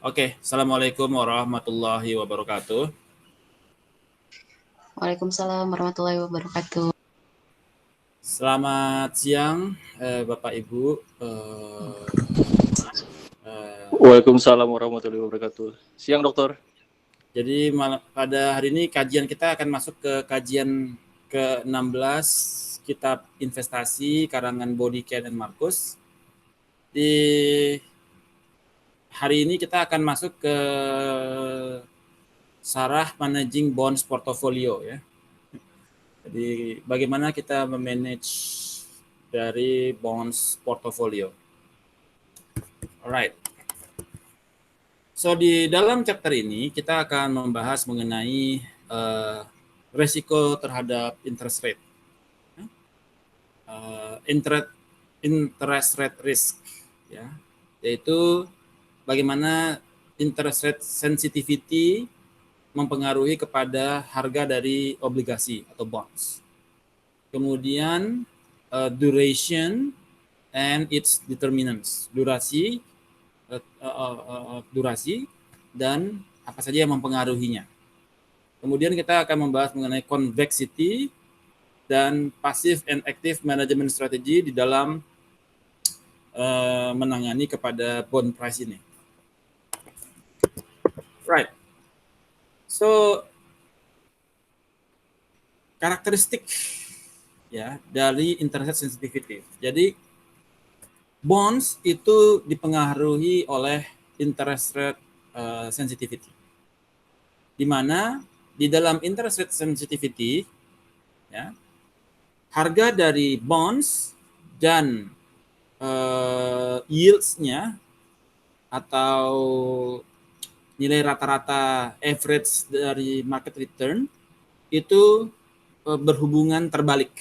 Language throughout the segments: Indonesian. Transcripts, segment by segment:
Oke, Assalamualaikum warahmatullahi wabarakatuh. Waalaikumsalam warahmatullahi wabarakatuh. Selamat siang, Bapak Ibu. Eh, eh, Waalaikumsalam warahmatullahi wabarakatuh. Siang, Dokter. jadi pada hari ini kajian kita akan masuk ke kajian ke-16 Kitab Investasi karangan Bodiken dan Markus. Di hari ini kita akan masuk ke Sarah Managing Bonds Portfolio ya. Jadi bagaimana kita memanage dari bonds portfolio. Alright. So di dalam chapter ini kita akan membahas mengenai resiko terhadap interest rate, interest rate risk, ya, yaitu bagaimana interest rate sensitivity mempengaruhi kepada harga dari obligasi atau bonds. Kemudian duration and its determinants, durasi dan apa saja yang mempengaruhinya. Kemudian kita akan membahas mengenai convexity dan passive and active management strategy di dalam menangani kepada bond price ini. Right. So karakteristik ya dari interest rate sensitivity. Jadi bonds itu dipengaruhi oleh interest rate sensitivity. Di mana di dalam interest rate sensitivity ya, harga dari bonds dan yields-nya atau nilai rata-rata average dari market return itu berhubungan terbalik.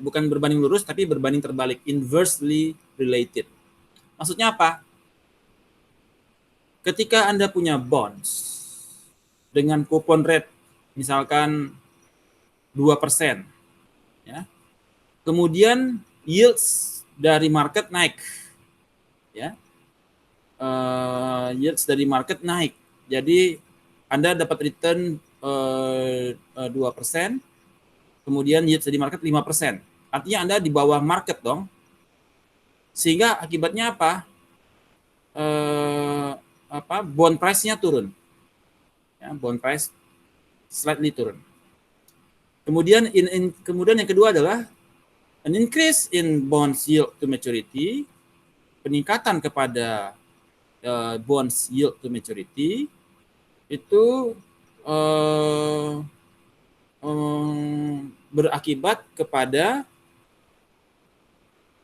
Bukan berbanding lurus, tapi berbanding terbalik, inversely related. Maksudnya apa? Ketika Anda punya bonds dengan coupon rate misalkan 2%, ya, kemudian yields dari market naik, ya, yields dari market naik, jadi Anda dapat return 2%, kemudian yields dari market 5%, artinya Anda di bawah market dong, sehingga akibatnya apa? Bond price-nya turun, ya, bond price slightly turun. Kemudian kemudian yang kedua adalah an increase in bonds yield to maturity, peningkatan kepada bonds yield to maturity itu berakibat kepada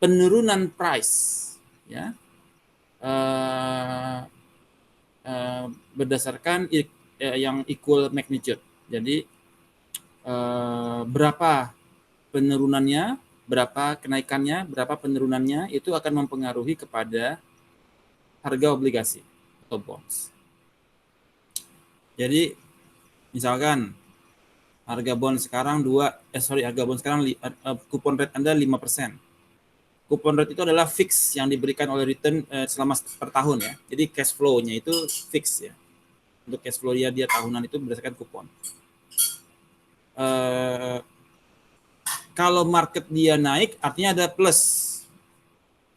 penurunan price, ya, berdasarkan yang equal magnitude. Jadi berapa penurunannya, berapa kenaikannya, berapa penurunannya itu akan mempengaruhi kepada harga obligasi atau bonds. Jadi misalkan harga bond sekarang harga bond sekarang coupon rate Anda 5%. Coupon rate itu adalah fix yang diberikan oleh return selama per tahun ya. Jadi cash flow-nya itu fix ya. Untuk cash flow dia tahunan itu berdasarkan kupon. Kalau market dia naik artinya ada plus.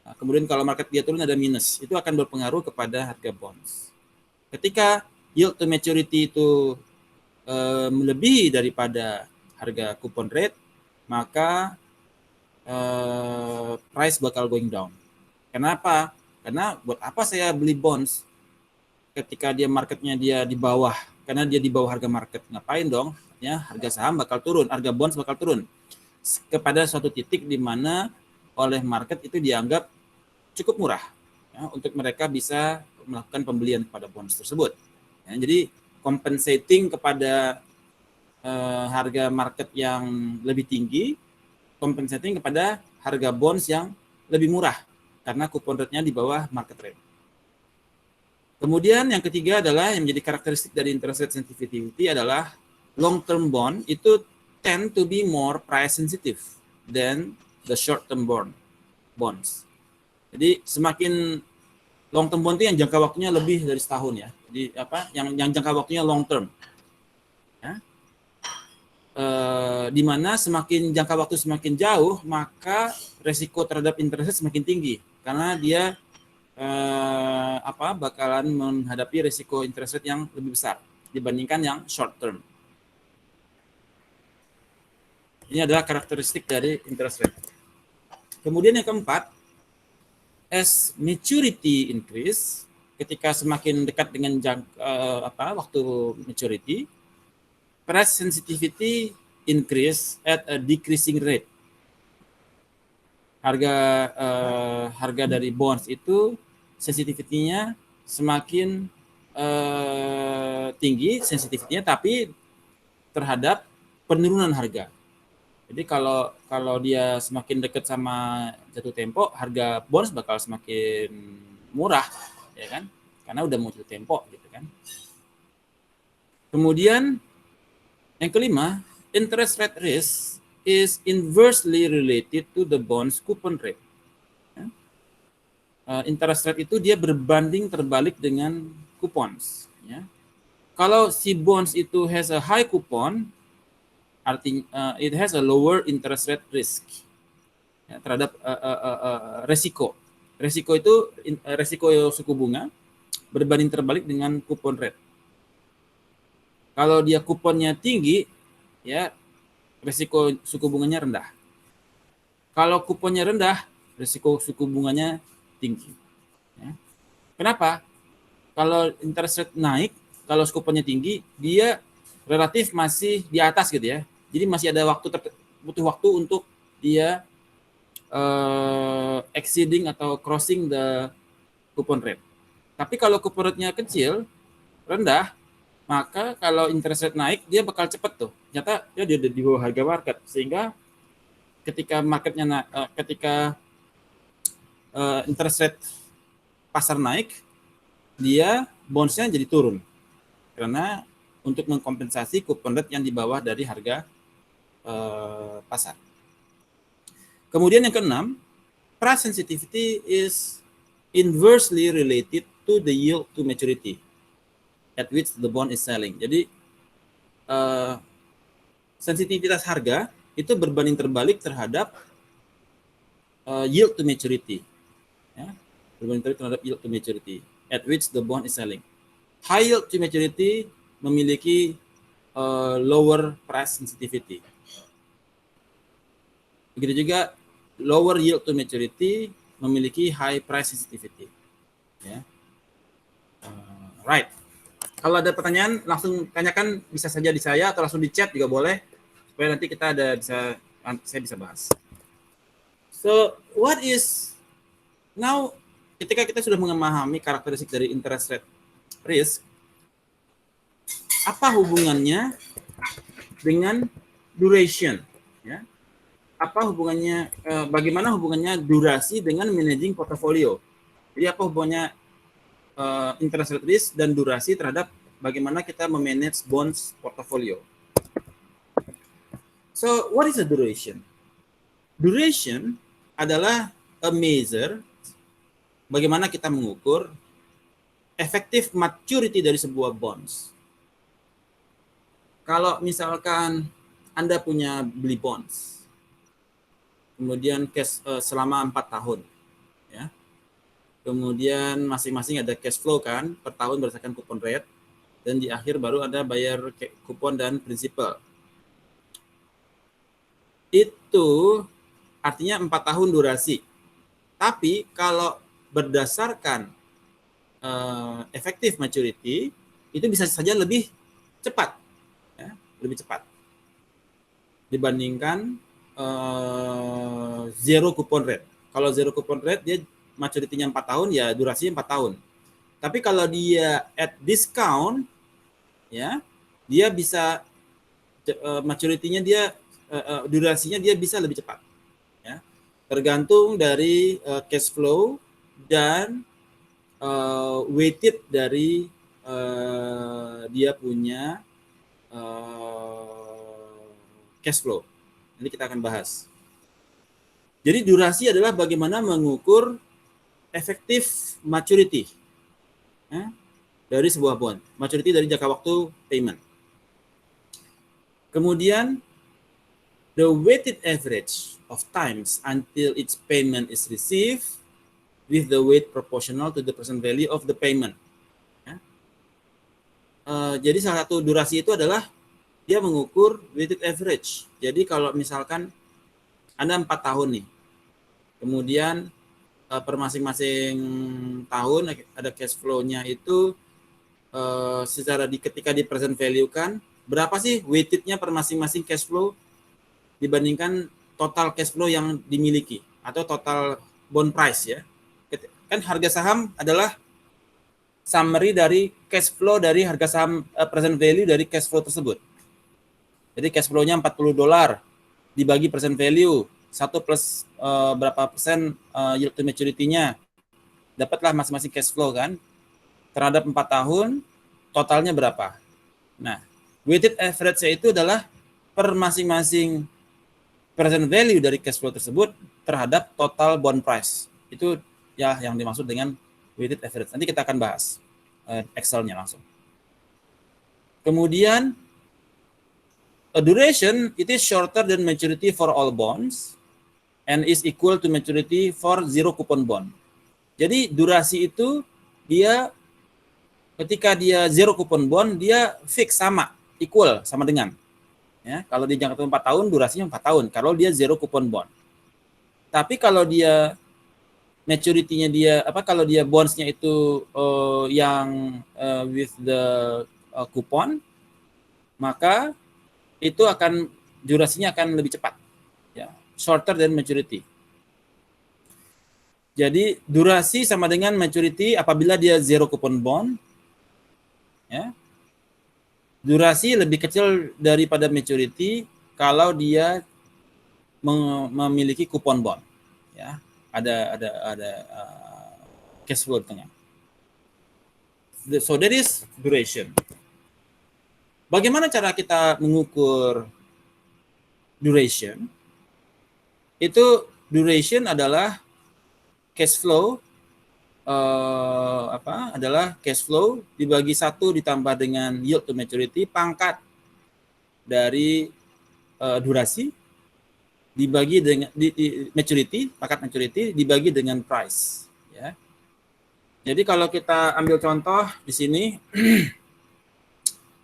Nah, kemudian kalau market dia turun ada minus. Itu akan berpengaruh kepada harga bonds. Ketika yield to maturity itu melebihi daripada harga coupon rate, maka price bakal going down. Kenapa? Karena buat apa saya beli bonds ketika dia marketnya dia di bawah? Karena dia di bawah harga market. Ngapain dong? Ya, harga saham bakal turun, harga bonds bakal turun kepada suatu titik di mana oleh market itu dianggap cukup murah ya, untuk mereka bisa melakukan pembelian kepada bonds tersebut. Ya, jadi compensating kepada harga market yang lebih tinggi, compensating kepada harga bonds yang lebih murah karena coupon rate-nya di bawah market rate. Kemudian yang ketiga adalah yang menjadi karakteristik dari interest rate sensitivity adalah long term bond itu tend to be more price sensitive than the short term bonds. Jadi semakin Long term bond itu yang jangka waktunya lebih dari setahun ya. Jadi yang jangka waktunya long term. Ya. Di mana semakin jangka waktu semakin jauh, maka resiko terhadap interest rate semakin tinggi karena dia bakalan menghadapi resiko interest rate yang lebih besar dibandingkan yang short term. Ini adalah karakteristik dari interest rate. Kemudian yang keempat, as maturity increase, ketika semakin dekat dengan waktu maturity, price sensitivity increase at a decreasing rate. Harga dari bonds itu sensitivity-nya semakin tinggi sensitivity-nya, tapi terhadap penurunan harga. Jadi kalau dia semakin dekat sama jatuh tempo, harga bonds bakal semakin murah, ya kan? Karena udah mau jatuh tempo, gitu kan. Kemudian yang kelima, interest rate risk is inversely related to the bonds coupon rate. Interest rate itu dia berbanding terbalik dengan coupons. Ya. Kalau si bonds itu has a high coupon, artinya it has a lower interest rate risk ya, terhadap resiko. Resiko itu resiko suku bunga berbanding terbalik dengan coupon rate. Kalau dia kuponnya tinggi, ya resiko suku bunganya rendah. Kalau kuponnya rendah, resiko suku bunganya tinggi. Ya. Kenapa? Kalau interest rate naik, kalau kuponnya tinggi, dia relatif masih di atas gitu ya. Jadi masih ada butuh waktu untuk dia exceeding atau crossing the coupon rate. Tapi kalau coupon rate-nya kecil, rendah, maka kalau interest rate naik, dia bakal cepat tuh. Ternyata dia di bawah harga market, sehingga ketika marketnya interest rate pasar naik, dia bonds-nya jadi turun. Karena untuk mengkompensasi coupon rate yang di bawah dari harga pasar. Kemudian yang keenam, price sensitivity is inversely related to the yield to maturity at which the bond is selling. Jadi sensitivitas harga itu berbanding terbalik terhadap yield to maturity. Ya, berbanding terbalik terhadap yield to maturity at which the bond is selling. High yield to maturity memiliki lower price sensitivity. Begitu juga lower yield to maturity memiliki high price sensitivity. Ya. Right. Kalau ada pertanyaan langsung tanyakan, bisa saja di saya atau langsung di chat juga boleh, supaya nanti saya bisa bahas. So what is now, ketika kita sudah memahami karakteristik dari interest rate risk, apa hubungannya dengan duration? Ya. Apa hubungannya? Bagaimana hubungannya durasi dengan managing portfolio? Jadi apa hubungannya interest rate risk dan durasi terhadap bagaimana kita memanage bonds portfolio? So what is the duration? Duration adalah a measure bagaimana kita mengukur effective maturity dari sebuah bonds. Kalau misalkan Anda punya beli bonds, kemudian cash selama 4 tahun, ya. Kemudian masing-masing ada cash flow kan, per tahun berdasarkan coupon rate, dan di akhir baru ada bayar kupon dan prinsipal. Itu artinya 4 tahun durasi. Tapi kalau berdasarkan effective maturity, itu bisa saja lebih cepat, ya, lebih cepat dibandingkan zero coupon rate. Kalau zero coupon rate dia maturity-nya 4 tahun, ya durasinya 4 tahun. Tapi kalau dia at discount, ya, dia bisa maturity-nya dia durasinya dia bisa lebih cepat. Ya. Tergantung dari cash flow dan weighted dari dia punya cash flow. Nanti kita akan bahas. Jadi durasi adalah bagaimana mengukur effective maturity dari sebuah bond. Maturity dari jangka waktu payment. Kemudian the weighted average of times until its payment is received with the weight proportional to the present value of the payment. Jadi salah satu durasi itu adalah dia mengukur weighted average. Jadi kalau misalkan Anda 4 tahun nih, kemudian per masing-masing tahun ada cash flow-nya itu secara ketika di present value kan, berapa sih weighted-nya per masing-masing cash flow dibandingkan total cash flow yang dimiliki atau total bond price ya. Kan harga saham adalah summary dari cash flow dari harga saham present value dari cash flow tersebut. Jadi cash flow-nya $40 dibagi present value 1 plus berapa persen yield to maturity-nya. Dapatlah masing-masing cash flow kan. Terhadap 4 tahun totalnya berapa. Nah, weighted average itu adalah per masing-masing present value dari cash flow tersebut terhadap total bond price. Itu ya yang dimaksud dengan weighted average. Nanti kita akan bahas Excel-nya langsung. Kemudian a duration it is shorter than maturity for all bonds and is equal to maturity for zero coupon bond. Jadi durasi itu dia ketika dia zero coupon bond dia fix sama, equal sama dengan. Ya, kalau di jangka waktu 4 tahun durasinya 4 tahun kalau dia zero coupon bond. Tapi kalau dia maturity-nya dia kalau dia bonds-nya itu yang with the coupon, maka itu akan durasinya akan lebih cepat. Ya, shorter than maturity. Jadi durasi sama dengan maturity apabila dia zero coupon bond. Ya. Durasi lebih kecil daripada maturity kalau dia memiliki coupon bond. Ya. Ada cash flow di tengah. So that is duration. Bagaimana cara kita mengukur duration? Itu duration adalah cash flow adalah cash flow dibagi 1 ditambah dengan yield to maturity pangkat dari durasi dibagi dengan maturity, pangkat maturity dibagi dengan price ya. Jadi kalau kita ambil contoh di sini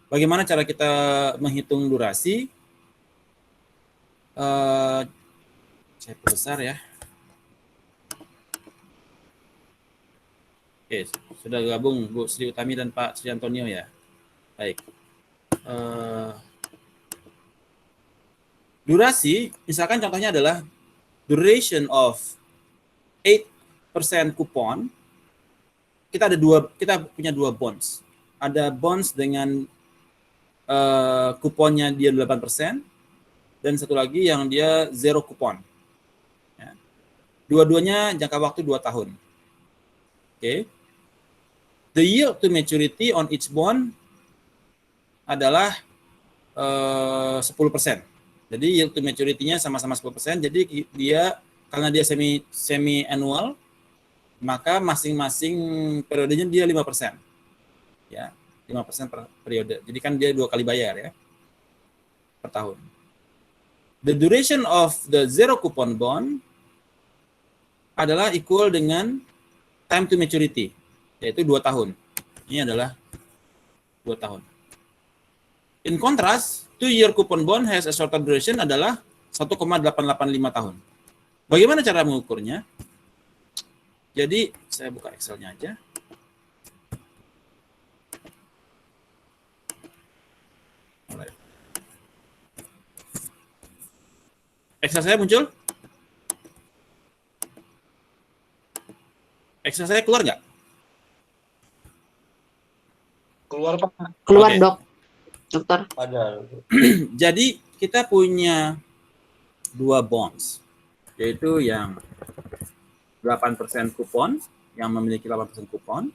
bagaimana cara kita menghitung durasi? Saya perbesar ya. Oke, sudah gabung Bu Sri Utami dan Pak Sri Antonio ya. Baik. Durasi, misalkan contohnya adalah duration of 8% coupon. Kita punya 2 bonds. Ada bonds dengan kuponnya dia 8% dan satu lagi yang dia zero coupon. Ya. Dua-duanya jangka waktu 2 tahun. Oke. The yield to maturity on each bond adalah 10%. Jadi yield to maturity-nya sama-sama 10%. Jadi dia karena dia semi annual, maka masing-masing periodenya dia 5%. Ya, 5% per periode. Jadi kan dia 2 kali bayar ya. Per tahun. The duration of the zero coupon bond adalah equal dengan time to maturity, yaitu 2 tahun. Ini adalah 2 tahun. In contrast, 2-year coupon bond has a shorter duration adalah 1,885 tahun. Bagaimana cara mengukurnya? Jadi, saya buka Excel-nya aja. Excel saya muncul? Excel saya keluar nggak? Keluar Pak. Keluar, Oke. Dok. Dokter. Ada. Jadi kita punya 2 bonds, yaitu yang 8% kupon, yang memiliki 8% kupon,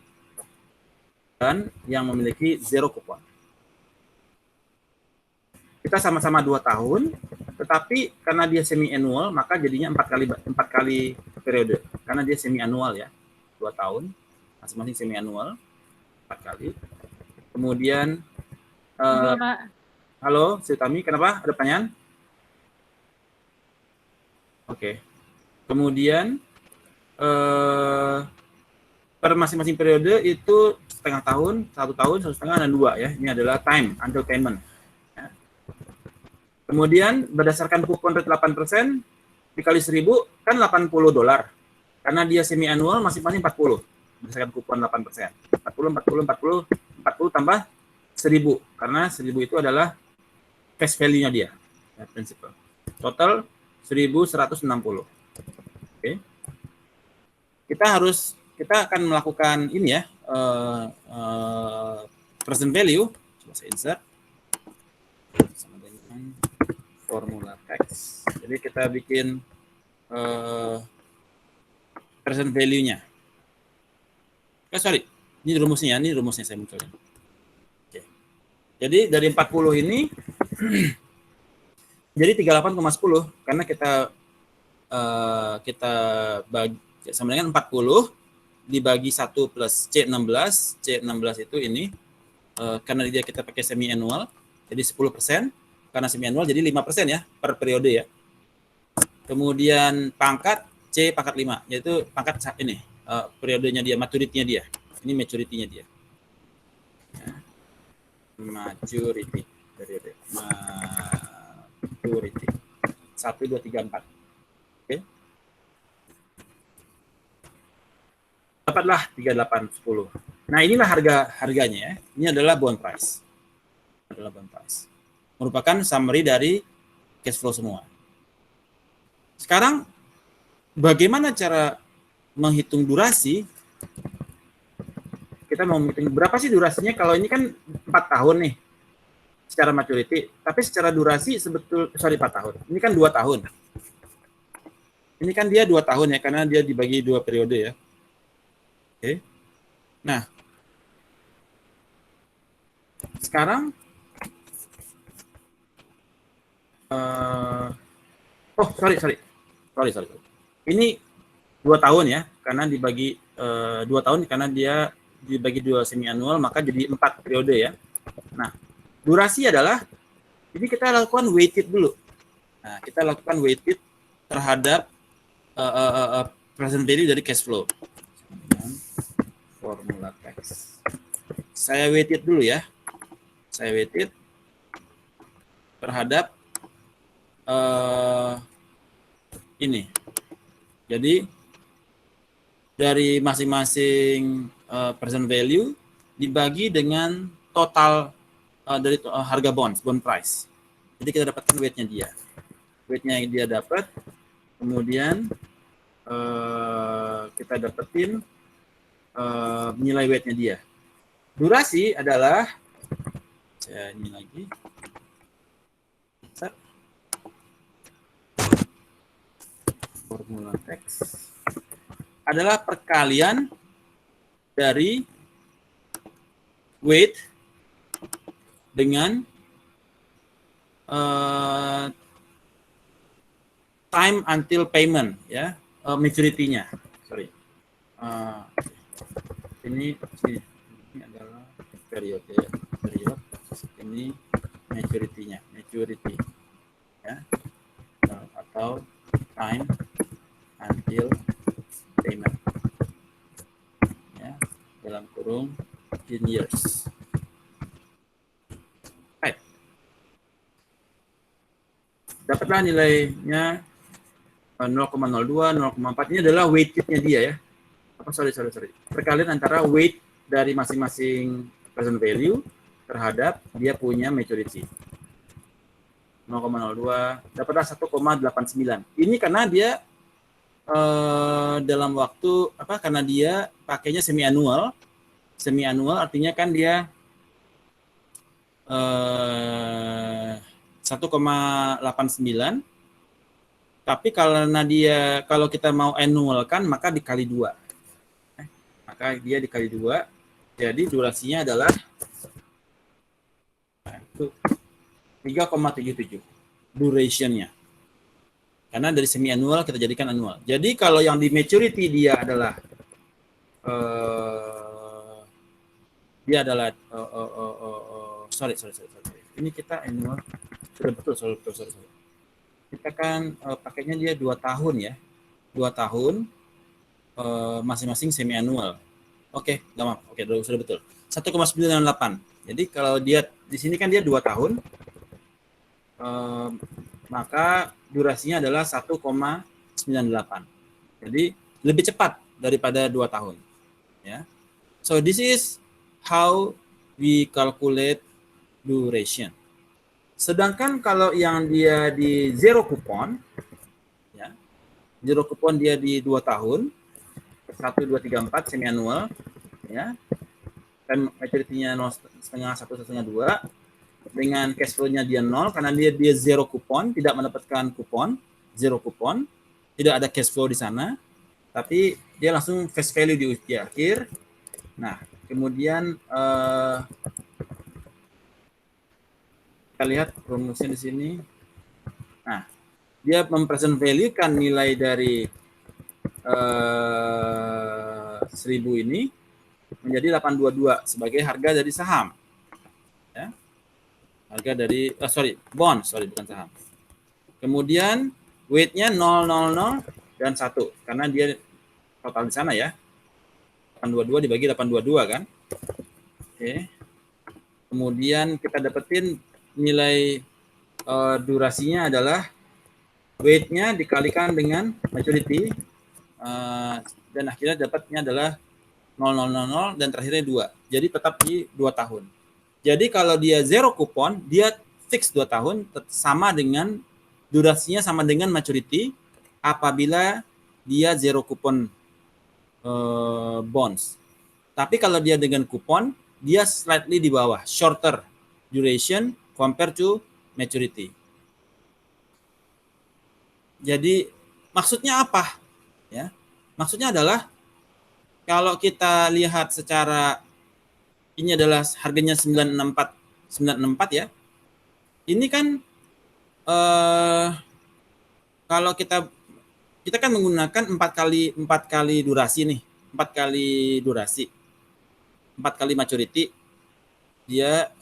dan yang memiliki zero kupon. Kita sama-sama 2 tahun, tetapi karena dia semi annual, maka jadinya 4 kali periode, karena dia semi annual ya. 2 tahun, masing-masing semi annual 4 kali. Kemudian halo, Sutami, kenapa? Ada pertanyaan? Oke. Kemudian per masing-masing periode itu setengah tahun, 1 tahun, 1,5, dan 2 ya. Ini adalah time until payment. Ya. Kemudian berdasarkan kupon rate 8% dikali 1.000 kan $80. Karena dia semi annual masing-masing 40. Berdasarkan kupon 8%. 40 tambah 1.000 karena 1.000 itu adalah cash value-nya dia. Ya, principal. Total 1.160. Oke. Kita akan melakukan ini ya, present value. Coba saya insert sama dengan formula text. Jadi kita bikin present value-nya. Sorry, ini rumusnya saya munculkan. Oke. Jadi dari 40 ini jadi 38,10 karena kita bagi sama dengan 40 dibagi 1 plus C16 itu ini karena dia kita pakai semi annual jadi 10%, karena semi annual jadi 5% ya per periode ya. Kemudian pangkat C pangkat 5 yaitu pangkat ini periodenya dia, maturity-nya dia. Ini maturity-nya dia. Ya. Maturity periode. Maturity 1 2 3 4. Oke. Dapatlah 3810. Nah, inilah harganya ya. Ini adalah bond price. Merupakan summary dari cash flow semua. Sekarang bagaimana cara menghitung durasi? Kita mau menghitung berapa sih durasinya? Kalau ini kan 4 tahun nih secara maturity, tapi secara durasi 4 tahun. Ini kan 2 tahun. Ini kan dia 2 tahun ya, karena dia dibagi 2 periode ya. Oke. Nah, sekarang sorry. Ini 2 tahun ya, karena dibagi 2 tahun karena dia dibagi 2 semi annual, maka jadi 4 periode ya. Nah, durasi adalah ini kita lakukan weighted dulu. Nah, kita lakukan weighted terhadap present value dari cash flow. Formula text. Saya weighted dulu ya. Saya weighted terhadap ini. Jadi dari masing-masing present value dibagi dengan total dari harga bond price. Jadi kita dapatkan weight-nya dia. Weight-nya dia dapat, kemudian kita dapetin nilai weight-nya dia. Durasi adalah, saya ini lagi, formula text adalah perkalian dari weight dengan time until payment ya, maturity-nya. Sorry. Ini adalah period, ini maturity-nya, ya, atau time until payment, ya, dalam kurung in years. Right. Dapatlah nilainya 0,02, 0,4. Ini adalah weighted-nya dia ya. Sorry. Perkalian antara weight dari masing-masing present value terhadap dia punya maturity. 0,02, dapatlah 1,89. Ini karena dia dalam waktu karena dia pakainya semi annual. Semi annual artinya kan dia 1,89. Tapi kalau kita mau annual kan maka dikali 2. Maka dia dikali 2, jadi durasinya adalah 3,77 durationnya. Karena dari semi annual kita jadikan annual. Jadi kalau yang di maturity dia adalah dia adalah sorry. Ini kita annual sudah betul. Sorry. Kita kan pakainya dia 2 tahun ya. 2 tahun masing-masing semi annual. Oke, gampang. Oke, sudah betul. 1,98. Jadi kalau dia di sini kan dia 2 tahun, maka durasinya adalah 1,98. Jadi lebih cepat daripada 2 tahun. Ya. So this is how we calculate duration. Sedangkan kalau yang dia di zero coupon, ya, zero coupon dia di 2 tahun, 1, 2, 3, 4 semi annual, ya, dan maturity-nya 0,5, 1,5, 2, dengan cash flow-nya dia 0 karena dia zero coupon, tidak mendapatkan kupon, zero coupon, tidak ada cash flow di sana, tapi dia langsung face value di akhir. Nah, kemudian kita lihat rumusnya di sini. Nah, dia mempresent value kan nilai dari 1000 ini menjadi 822 sebagai harga dari saham. Ya. Harga dari bond, bukan saham. Kemudian weight-nya 0, 0, 0 dan 1 karena dia total di sana ya. 822 dibagi 822 kan. Oke. Kemudian kita dapetin nilai durasinya adalah weight-nya dikalikan dengan maturity dan akhirnya dapatnya adalah 0,000 dan terakhirnya 2. Jadi tetap di 2 tahun. Jadi kalau dia zero kupon, dia fix 2 tahun sama dengan durasinya sama dengan maturity apabila dia zero kupon bonds. Tapi kalau dia dengan kupon, dia slightly di bawah, shorter duration compared to maturity. Jadi maksudnya apa? Ya, maksudnya adalah kalau kita lihat secara ini adalah harganya 964 ya. Ini kan kalau kita kan menggunakan 4 kali durasi nih. 4 kali durasi. 4 kali maturity. Dia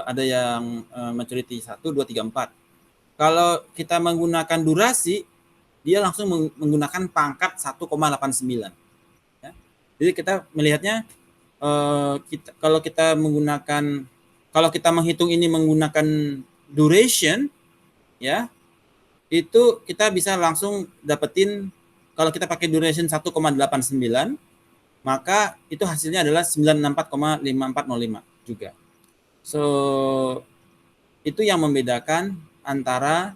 ada yang maturity 1, 2, 3, 4. Kalau kita menggunakan durasi, dia langsung menggunakan pangkat 1,89. Ya. Jadi kita melihatnya kalau kita menghitung ini menggunakan duration, ya, itu kita bisa langsung dapetin kalau kita pakai duration 1,89, maka itu hasilnya adalah 94,5405 juga. So itu yang membedakan antara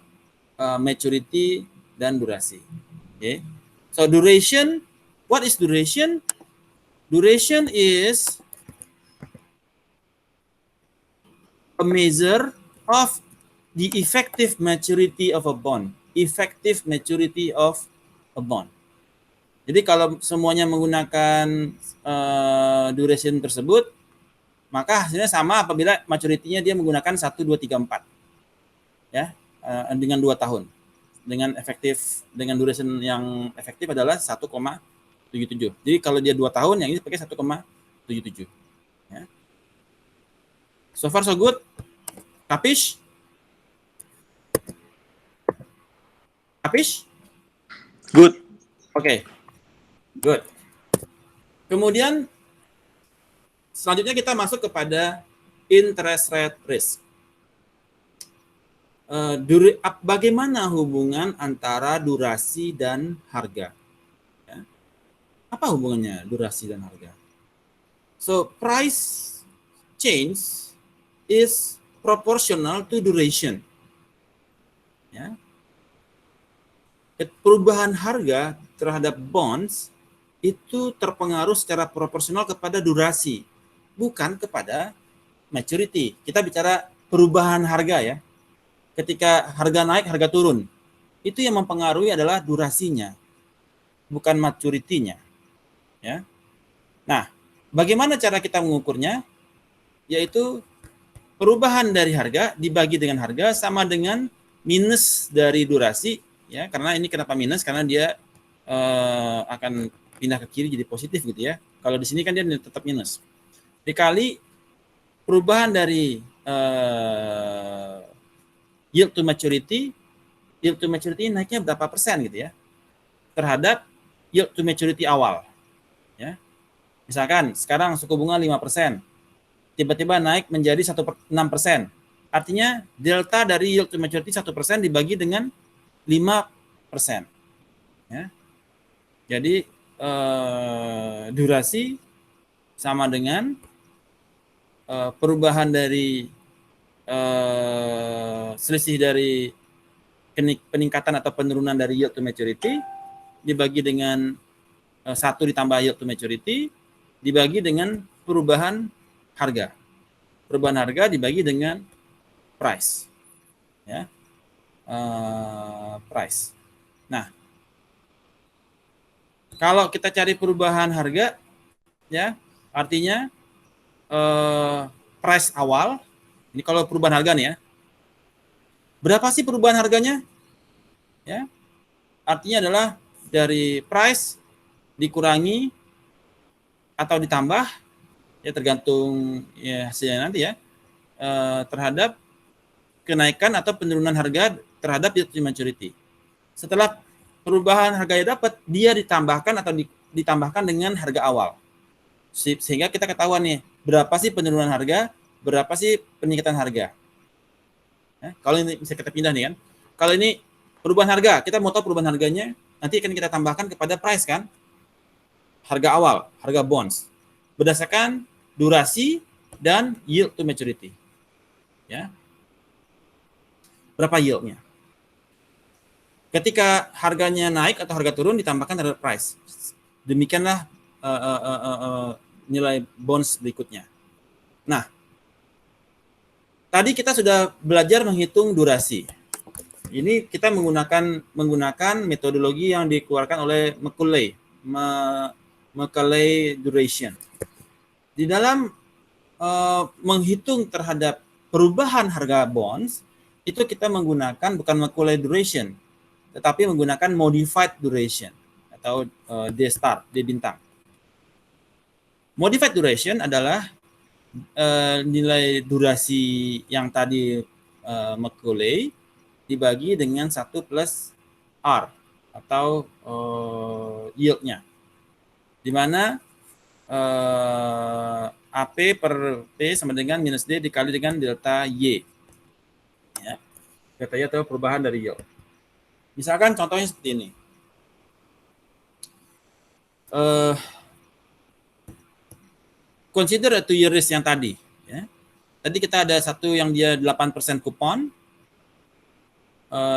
maturity dan durasi. Okay. So duration, what is duration? Duration is a measure of the effective maturity of a bond. Effective maturity of a bond. Jadi kalau semuanya menggunakan duration tersebut, maka hasilnya sama apabila maturity-nya dia menggunakan 1, 2, 3, 4. Ya, dengan 2 tahun. Dengan duration yang efektif adalah 1,77. Jadi kalau dia 2 tahun, yang ini pakai 1,77. Ya. So far so good. Kapish? Good. Oke. Good. Kemudian selanjutnya kita masuk kepada interest rate risk. Bagaimana hubungan antara durasi dan harga? Ya. Apa hubungannya durasi dan harga? So price change is proportional to duration. Ya. Perubahan harga terhadap bonds itu terpengaruh secara proporsional kepada durasi, bukan kepada maturity. Kita bicara perubahan harga ya. Ketika harga naik, harga turun. Itu yang mempengaruhi adalah durasinya, bukan maturity-nya. Ya. Nah, bagaimana cara kita mengukurnya? Yaitu perubahan dari harga dibagi dengan harga sama dengan minus dari durasi. Ya, karena ini kenapa minus? Karena dia akan pindah ke kiri jadi positif gitu ya. Kalau di sini kan dia tetap minus. Dikali perubahan dari yield to maturity naiknya berapa persen gitu ya terhadap yield to maturity awal. Ya. Misalkan sekarang suku bunga 5%, tiba-tiba naik menjadi 6%. Artinya delta dari yield to maturity 1% dibagi dengan 5%. Ya. Jadi durasi sama dengan perubahan dari selisih dari peningkatan atau penurunan dari yield to maturity dibagi dengan 1 ditambah yield to maturity dibagi dengan perubahan harga. Perubahan harga dibagi dengan price. Ya. Price. Nah, kalau kita cari perubahan harga, ya, artinya price awal, ini kalau perubahan harga nih ya, berapa sih perubahan harganya? Ya, artinya adalah dari price dikurangi atau ditambah, ya tergantung ya hasilnya nanti ya, terhadap kenaikan atau penurunan harga terhadap yield to maturity. Setelah perubahan harganya dapat, dia ditambahkan atau ditambahkan dengan harga awal. Sehingga kita ketahuan nih, berapa sih penurunan harga, berapa sih peningkatan harga. Ya, kalau ini bisa kita pindah nih kan. Kalau ini perubahan harga, kita mau tahu perubahan harganya, nanti akan kita tambahkan kepada price kan. Harga awal, harga bonds. Berdasarkan durasi dan yield to maturity. Ya. Berapa yieldnya? Ketika harganya naik atau harga turun ditambahkan terhadap price. Demikianlah nilai bonds berikutnya. Nah, tadi kita sudah belajar menghitung durasi. Ini kita menggunakan metodologi yang dikeluarkan oleh Macaulay duration. Di dalam menghitung terhadap perubahan harga bonds, itu kita menggunakan bukan Macaulay duration, tetapi menggunakan modified duration atau D star, D bintang. Modified duration adalah nilai durasi yang tadi Macaulay dibagi dengan 1 plus R atau yield-nya. Di mana AP per P sama dengan minus D dikali dengan delta Y. Ya. Delta Y atau perubahan dari yield. Misalkan contohnya seperti ini. Consider a 2-year risk yang tadi. Ya. Tadi kita ada satu yang dia 8% kupon,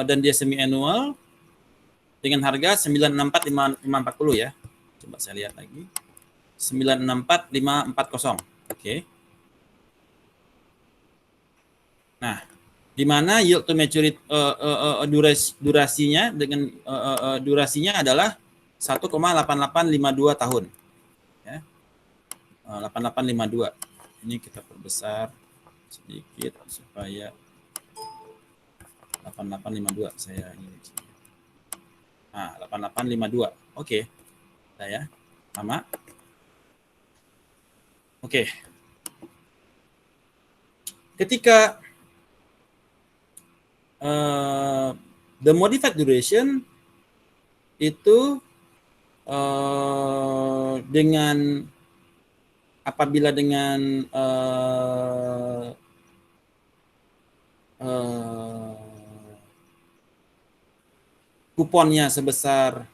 dan dia semi-annual, dengan harga 964.540 ya. Coba saya lihat lagi. 964.540. Oke. Nah, di mana yield to maturity durasinya dengan durasinya adalah 1,8852 tahun. Ya. 8852. Ini kita perbesar sedikit supaya 8852 saya ini. Nah, 8852. Oke. Saya sama. Oke. Ketika the modified duration itu dengan apabila dengan kuponnya sebesar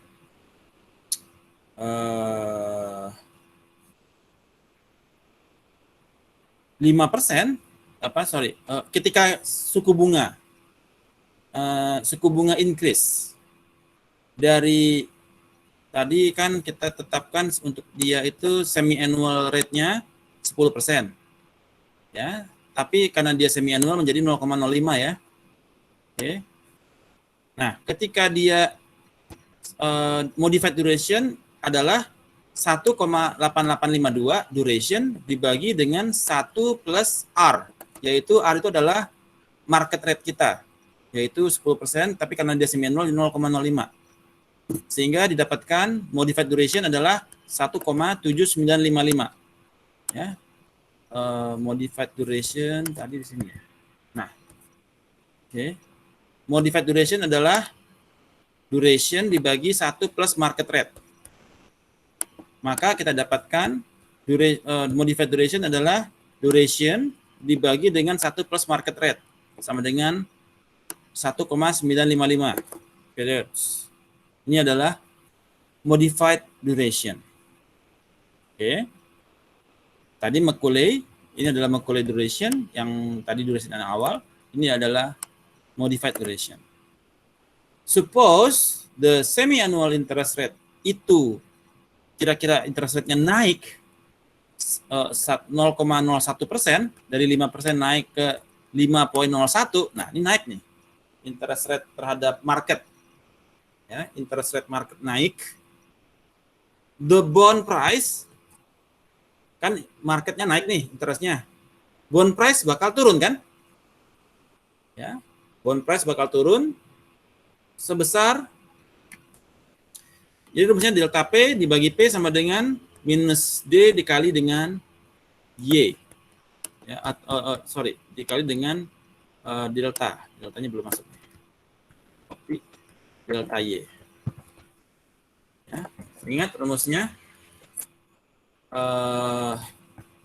5%, ketika suku bunga increase dari tadi kan kita tetapkan untuk dia itu semi annual rate-nya 10%. Ya, tapi karena dia semi annual menjadi 0,05 ya. Oke. Nah, ketika dia modified duration adalah 1,8852 duration dibagi dengan 1 plus R, yaitu R itu adalah market rate kita, yaitu 10%, tapi karena dia semi annual 0,05. sehingga didapatkan modified duration adalah 1,7955. Ya. Modified duration tadi di sini. Nah, oke. Modified duration adalah duration dibagi 1 plus market rate. Maka kita dapatkan modified duration adalah duration dibagi dengan 1 plus market rate sama dengan 1,955 periods. Ini adalah modified duration. Oke. Tadi Macaulay, ini adalah Macaulay duration yang tadi duration yang awal, ini adalah modified duration. Suppose the semi-annual interest rate itu kira-kira interest rate-nya naik 0,01%, dari 5% naik ke 5,01. Nah, ini naik nih. Interest rate terhadap market. Ya, interest rate market naik. The bond price, kan marketnya naik nih interestnya. Bond price bakal turun kan? Ya, bond price bakal turun sebesar, jadi rumusnya delta P dibagi P sama dengan minus D dikali dengan Y. Ya, dikali dengan delta. Deltanya belum masuk. Tapi delta Y. Ya, ingat rumusnya.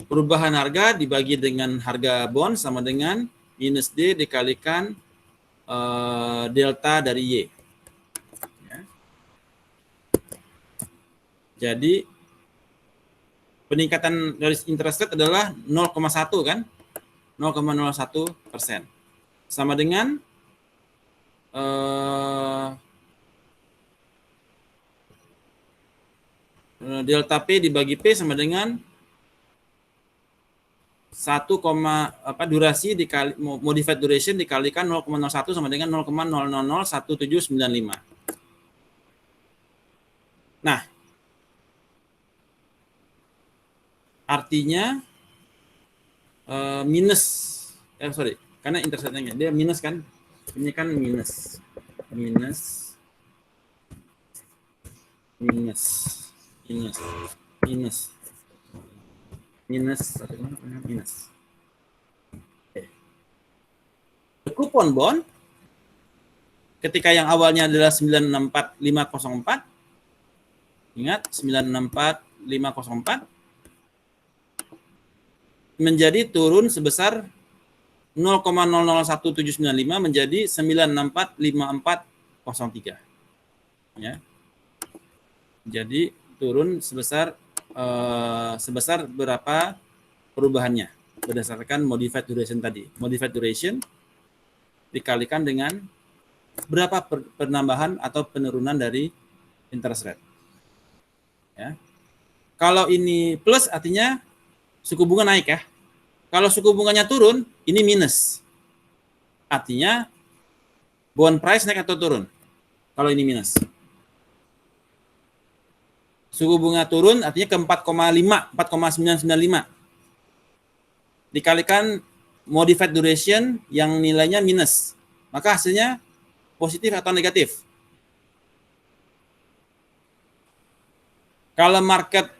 Perubahan harga dibagi dengan harga bond sama dengan minus D dikalikan delta dari Y. Ya. Jadi peningkatan dari interest rate adalah 0,1 kan? 0,01%. Sama dengan delta P dibagi P sama dengan durasi dikali modified duration dikalikan 0,01 sama dengan 0,0001795. Nah, artinya karena interest rate-nya dia minus kan, ini kan minus Coupon bond ketika yang awalnya adalah 964504, ingat 964504 menjadi turun sebesar 0,001795 menjadi 9645403. Ya. Jadi turun sebesar berapa perubahannya berdasarkan modified duration tadi. Modified duration dikalikan dengan berapa penambahan atau penurunan dari interest rate. Ya. Kalau ini plus artinya suku bunga naik ya. Kalau suku bunganya turun, ini minus. Artinya bond price naik atau turun? Kalau ini minus. Suku bunga turun artinya ke 4,995. Dikalikan modified duration yang nilainya minus. Maka hasilnya positif atau negatif? Kalau market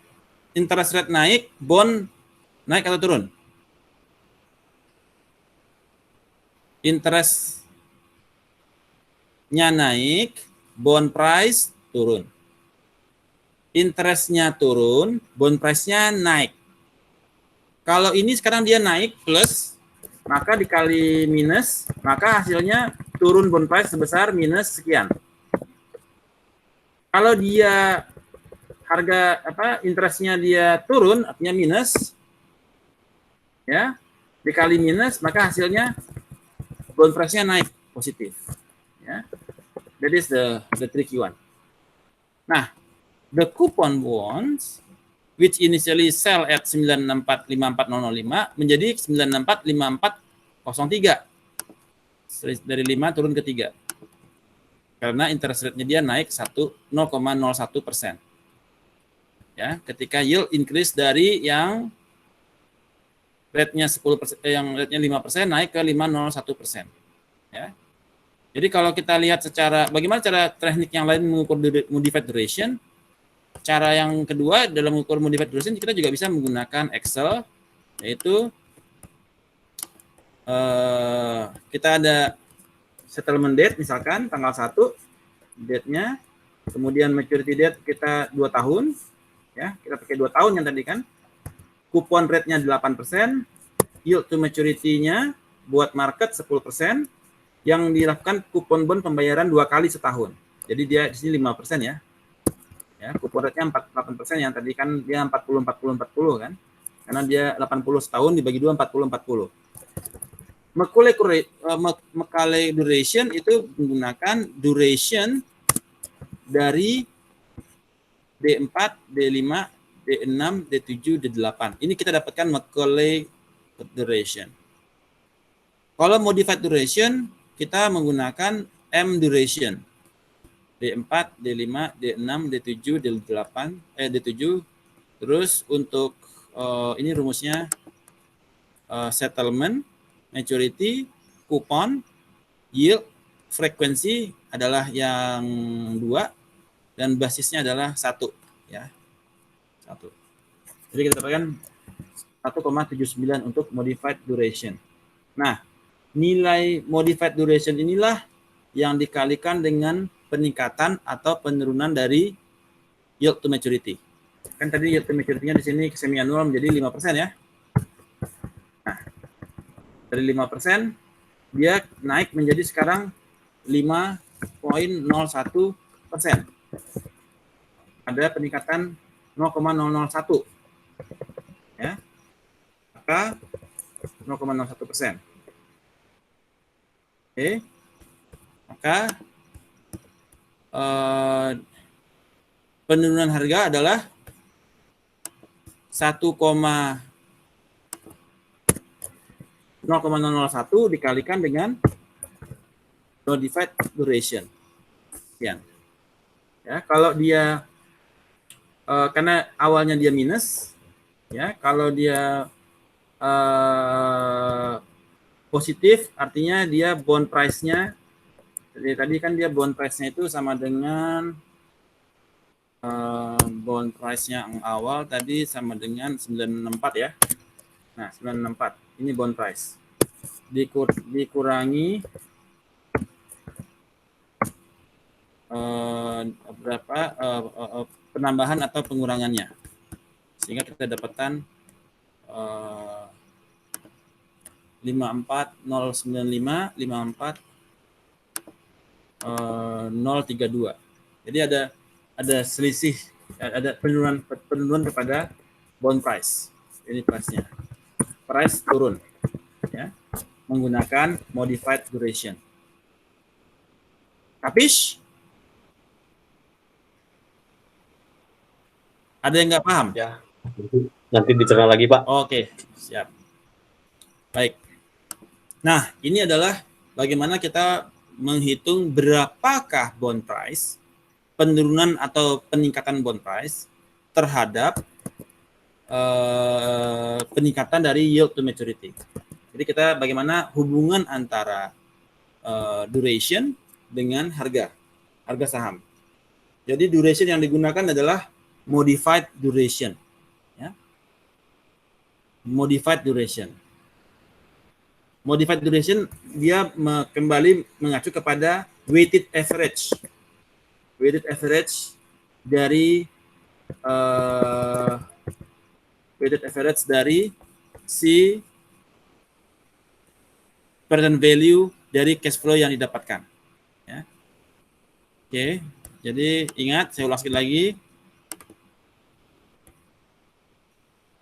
interest rate naik, bond naik atau turun? Interestnya naik, bond price turun. Interestnya turun, bond price-nya naik. Kalau ini sekarang dia naik plus, maka dikali minus, maka hasilnya turun bond price sebesar minus sekian. Kalau dia harga interestnya dia turun, artinya minus, ya, dikali minus, maka hasilnya bond price-nya naik positif. Ya, that is the tricky one. Nah, the coupon bonds which initially sell at 9645405 menjadi 9645403. Dari 5 turun ke 3. Karena interest rate-nya dia naik 0,01%. Ya, ketika yield increase dari yang rate-nya 10%, yang rate-nya 5% naik ke 5,01%. Ya. Jadi kalau kita lihat bagaimana cara teknik yang lain mengukur modified duration, cara yang kedua dalam mengukur modified duration kita juga bisa menggunakan Excel, yaitu kita ada settlement date misalkan tanggal 1 date-nya, kemudian maturity date kita 2 tahun, ya kita pakai 2 tahun yang tadi kan, coupon rate-nya 8%, yield to maturity-nya buat market 10%, yang dilakukan kupon bond pembayaran 2 kali setahun. Jadi dia di sini 5% ya. Ya, kupon rate-nya 48%, yang tadi kan dia 40 kan. Karena dia 80 setahun dibagi 2 40. Macaulay duration itu menggunakan duration dari D4, D5, D6, D7, D8. Ini kita dapatkan Macaulay duration. Kalau modified duration kita menggunakan M duration. D4, D5, D6, D7, D8, D7. Terus untuk ini rumusnya settlement, maturity, coupon, yield, frekuensi adalah yang 2 dan basisnya adalah 1 ya. 1. Jadi kita dapatkan 1,79 untuk modified duration. Nah, nilai modified duration inilah yang dikalikan dengan peningkatan atau penurunan dari yield to maturity. Kan tadi yield to maturity-nya di sini semi annual menjadi 5% ya. Nah, dari 5% dia naik menjadi sekarang 5,01%. Ada peningkatan 0,001. Ya. Maka 0,01%. Oke. Maka penurunan harga adalah 0,001 dikalikan dengan modified duration. Sekian. Ya, kalau dia karena awalnya dia minus, ya, kalau dia positif artinya dia bond price-nya, jadi tadi kan dia bond price-nya itu sama dengan bond price-nya yang awal tadi sama dengan 964 ya. Nah, 964 ini bond price. Dikurangi berapa penambahan atau pengurangannya. Sehingga kita dapatkan 54095 54032. Jadi ada selisih, ada penurunan kepada bond price. Ini price-nya. Price turun ya, menggunakan modified duration. Kapish? Ada yang nggak paham? Ya. Nanti dicerna lagi, Pak. Oke, siap. Baik. Nah, ini adalah bagaimana kita menghitung berapakah bond price, penurunan atau peningkatan bond price terhadap peningkatan dari yield to maturity. Jadi kita bagaimana hubungan antara duration dengan harga saham. Jadi duration yang digunakan adalah modified duration. Ya. Modified duration. Modified duration dia kembali mengacu kepada weighted average. Weighted average dari si present value dari cash flow yang didapatkan. Ya. Oke, jadi ingat, saya ulang sekali lagi.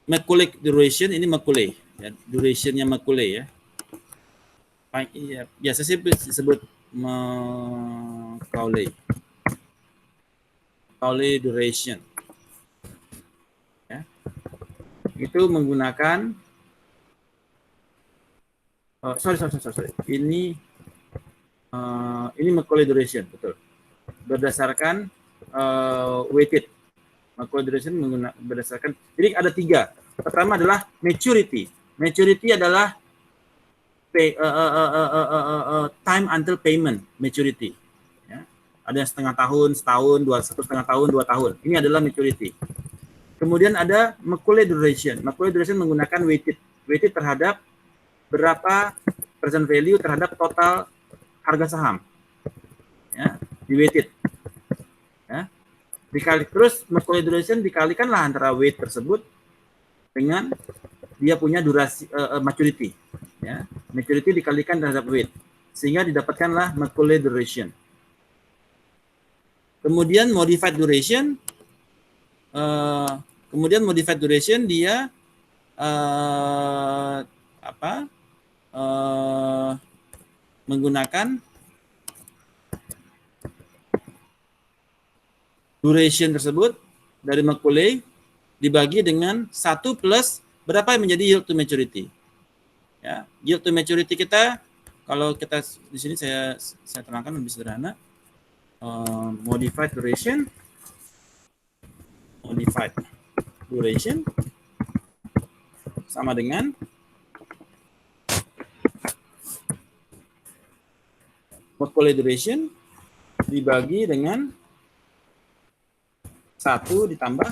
Macaulay duration ini Macaulay, ya, durationnya Macaulay ya. Biasa sih disebut Macaulay duration. Ya. Itu menggunakan sorry. Ini Macaulay duration, betul. Berdasarkan weighted. Macaulay duration berdasarkan. Jadi ada 3. Pertama adalah maturity. Maturity adalah time until payment maturity. Ya. Ada yang setengah tahun, setahun, 1,5 tahun, 2 tahun. Ini adalah maturity. Kemudian ada Macaulay duration. Macaulay duration menggunakan weighted terhadap berapa present value terhadap total harga saham. Ya, di weighted. Ya. Terus Macaulay duration dikalikanlah antara weight tersebut dengan dia punya durasi maturity. Ya. Maturity dikalikan terhadap weight sehingga didapatkanlah Macaulay duration. Kemudian modified duration dia menggunakan duration tersebut dari Macaulay dibagi dengan 1 plus berapa yang menjadi yield to maturity. Ya, yield to maturity kita, kalau kita di sini saya terangkan lebih sederhana. Modified duration sama dengan Macaulay duration dibagi dengan 1 ditambah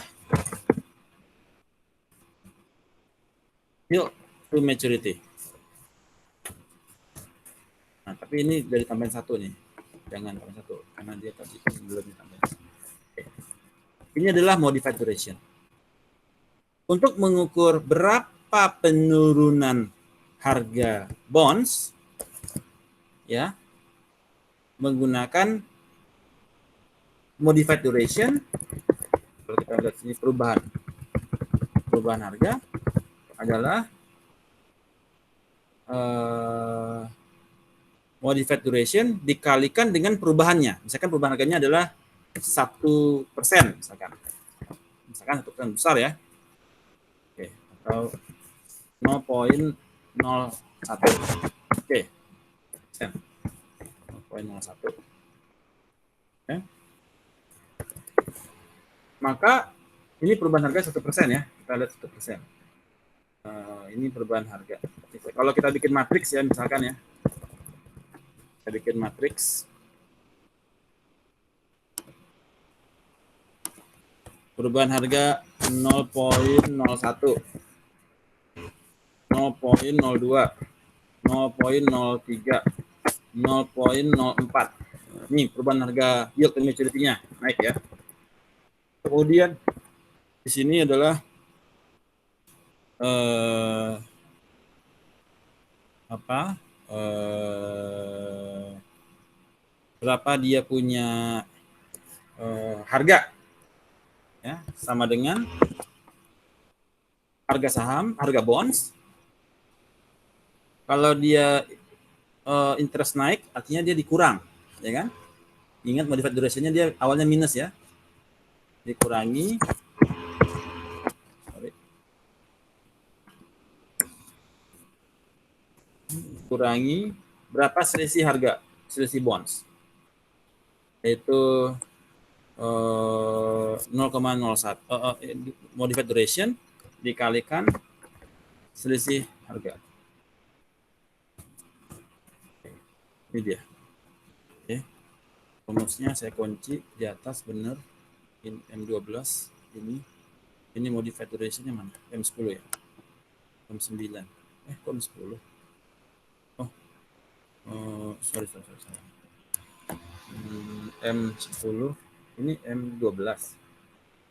yield to maturity. Nah, tapi ini dari tambahan 1 nih. Jangan tambahan 1 karena dia tadi belum ditambahin. Oke. Ini adalah modified duration. Untuk mengukur berapa penurunan harga bonds ya menggunakan modified duration. Kalau kita lihat sini perubahan harga adalah modified duration dikalikan dengan perubahannya. Misalkan perubahan harganya adalah 1%, misalkan 1% besar ya. Oke, atau 0,01. Oke. 0,01. Oke. Maka ini perubahan harga 1% ya. Kita lihat 1%. Ini perubahan harga. Kalau kita bikin matriks ya, misalkan ya. Kita bikin matriks. Perubahan harga 0,01, 0,02, 0,03, 0,04. Ini perubahan harga yield to maturity-nya naik ya. Kemudian di sini adalah berapa dia punya harga ya, sama dengan harga saham, harga bonds. Kalau dia interest naik, artinya dia dikurang, ya kan? Ingat modified duration-nya dia awalnya minus ya, dikurangi. Kurangi berapa selisih harga, selisih bonds, yaitu 0,01 modified duration dikalikan selisih harga. Ini dia. Oke. Rumusnya saya kunci di atas benar. Ini M12 ini modified duration-nya mana? M10 ya. M9. Kok M10? Sorry. M10 ini M12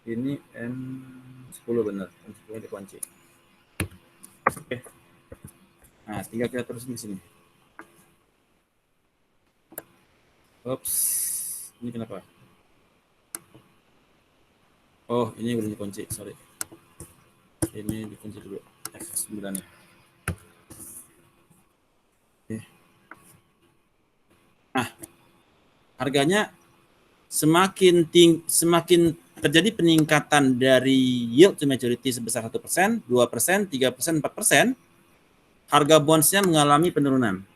ini M10 benar, M10 dikunci. Oke. Nah, tinggal kita terus di sini. Oops, ini kenapa? Oh, ini belum dikunci, sorry. Ini dikunci dulu, F9-nya. Oke. Nah, harganya semakin terjadi peningkatan dari yield to maturity sebesar 1%, 2%, 3%, 4%, harga bonds-nya mengalami penurunan.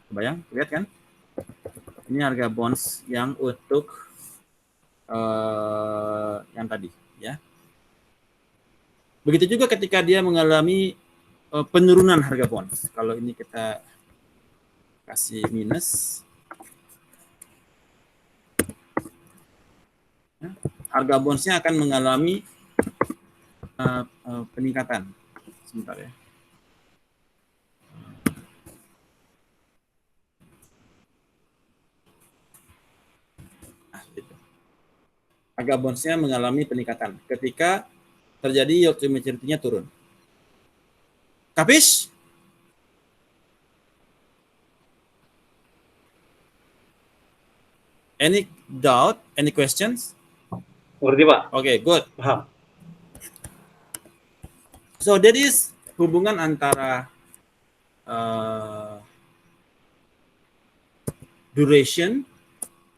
Bayang, lihat kan? Ini harga bonds yang untuk yang tadi, ya. Begitu juga ketika dia mengalami penurunan harga bonds. Kalau ini kita kasih minus, harga bondsnya akan mengalami peningkatan. Sebentar ya. Gitu. Harga bondsnya mengalami peningkatan ketika terjadi yield to maturity-nya turun. Kapis? Any doubt? Any questions? Ngerti, Pak? Okay, good. Paham. So that is hubungan antara duration